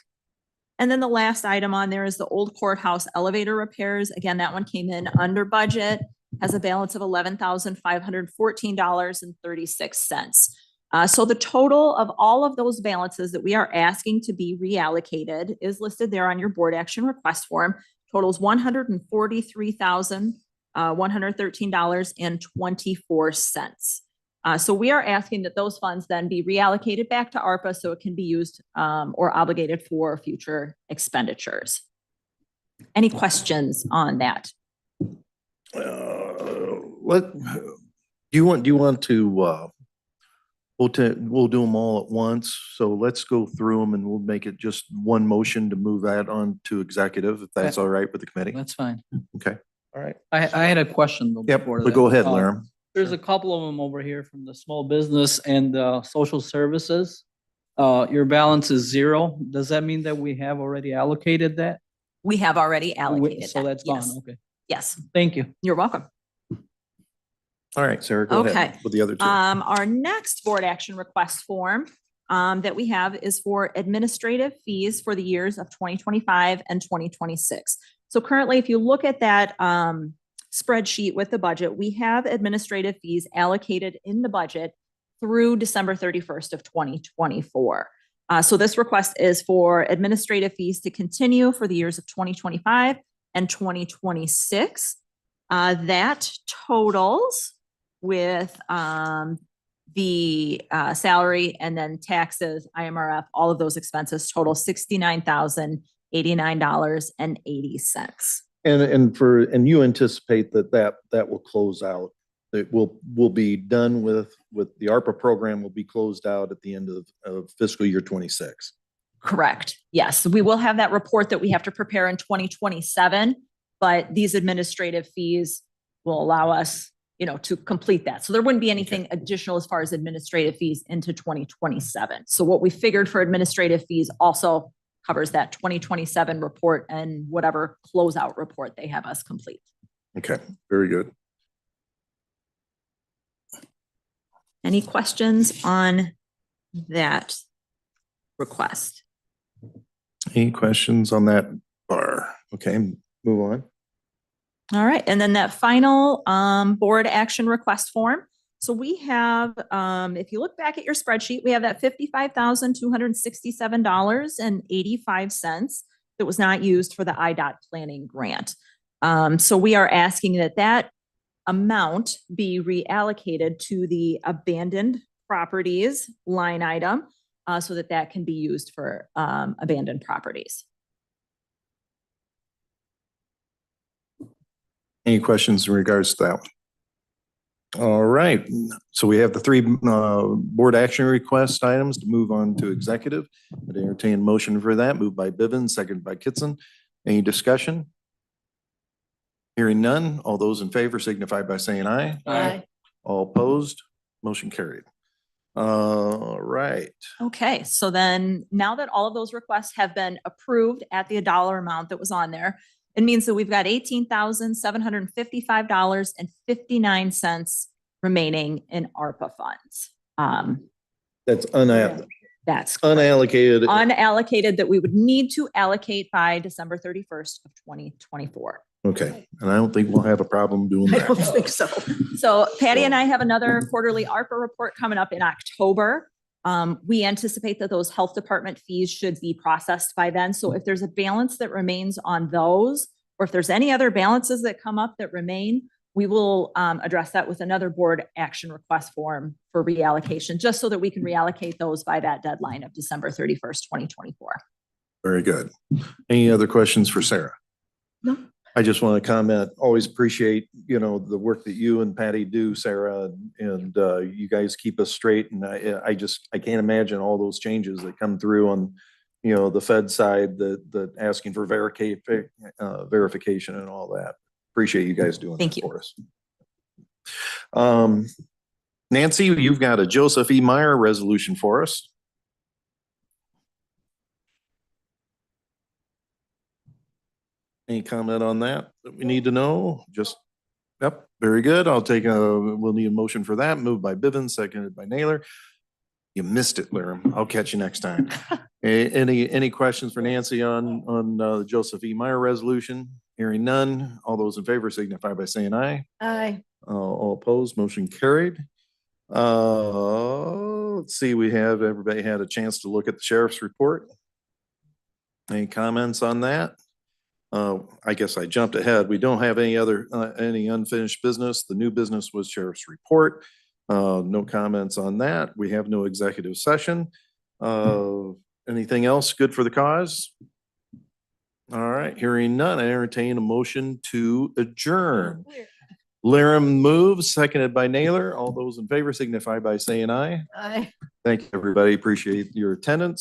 And then the last item on there is the old courthouse elevator repairs. Again, that one came in under budget, has a balance of $11,514.36. So the total of all of those balances that we are asking to be reallocated is listed there on your board action request form. Totals $143,113.24. So we are asking that those funds then be reallocated back to ARPA so it can be used or obligated for future expenditures. Any questions on that? What, do you want to, we'll do them all at once. So let's go through them and we'll make it just one motion to move that on to executive, if that's all right with the committee. That's fine. Okay. All right. I had a question though. Yep, before but go that. ahead, Laram. There's a couple of them over here from the small business and social services. Your balance is 0. Does that mean that we have already allocated that? We have already allocated So that. that's gone, Yes. okay. Yes, Thank you. you're welcome. All right, Sarah, go ahead Okay. with the other two. Our next board action request form that we have is for administrative fees for the years of 2025 and 2026. So currently, if you look at that spreadsheet with the budget, we have administrative fees allocated in the budget through December 31st of 2024. So this request is for administrative fees to continue for the years of 2025 and 2026. That totals with the salary and then taxes, IMRF, all of those expenses total $69,089.80. And you anticipate that will close out. That will be done with the ARPA program will be closed out at the end of fiscal year 26. Correct. Yes, we will have that report that we have to prepare in 2027, but these administrative fees will allow us, to complete that. So there wouldn't be anything additional as far as administrative fees into 2027. So what we figured for administrative fees also covers that 2027 report and whatever closeout report they have us complete. Okay, very good. Any questions on that request? Any questions on that bar? Okay, move on. All right, and then that final board action request form. So we have, if you look back at your spreadsheet, we have that $55,267.85 that was not used for the IDOT planning grant. So we are asking that amount be reallocated to the abandoned properties line item so that can be used for abandoned properties. Any questions in regards to that one? All right, so we have the 3 board action request items to move on to executive. I'd entertain motion for that. Moved by Bivens, seconded by Kitson. Any discussion? Hearing none. All those in favor signify by saying aye. Aye. All opposed, motion carried. All right. Okay, so then now that all of those requests have been approved at the dollar amount that was on there, it means that we've got $18,755.59 remaining in ARPA funds. That's That's unallocated. unallocated that we would need to allocate by December 31st of 2024. Okay, and I don't think we'll have a problem doing I don't that. think so. So Patty and I have another quarterly ARPA report coming up in October. We anticipate that those health department fees should be processed by then. So if there's a balance that remains on those, or if there's any other balances that come up that remain, we will address that with another board action request form for reallocation, just so that we can reallocate those by that deadline of December 31st, 2024. Very good. Any other questions for Sarah? No. I just want to comment, always appreciate, the work that you and Patty do, Sarah, and you guys keep us straight. And I can't imagine all those changes that come through on, the Fed side, the asking for verification and all that. Appreciate you guys doing Thank that you. for us. Nancy, you've got a Joseph E. Meyer resolution for us. Any comment on that we need to know? Yep, very good. We'll need a motion for that. Moved by Bivens, seconded by Naylor. You missed it, Laram. I'll catch you next time. Any questions for Nancy on the Joseph E. Meyer resolution? Hearing none. All those in favor signify by saying aye. Aye. All opposed, motion carried. Let's see, everybody had a chance to look at the sheriff's report. Any comments on that? I guess I jumped ahead. We don't have any unfinished business. The new business was sheriff's report. No comments on that. We have no executive session. Anything else good for the cause? All right, hearing none, I entertain a motion to adjourn. Laram moves, seconded by Naylor. All those in favor signify by saying aye. Aye. Thank you, everybody. Appreciate your attendance.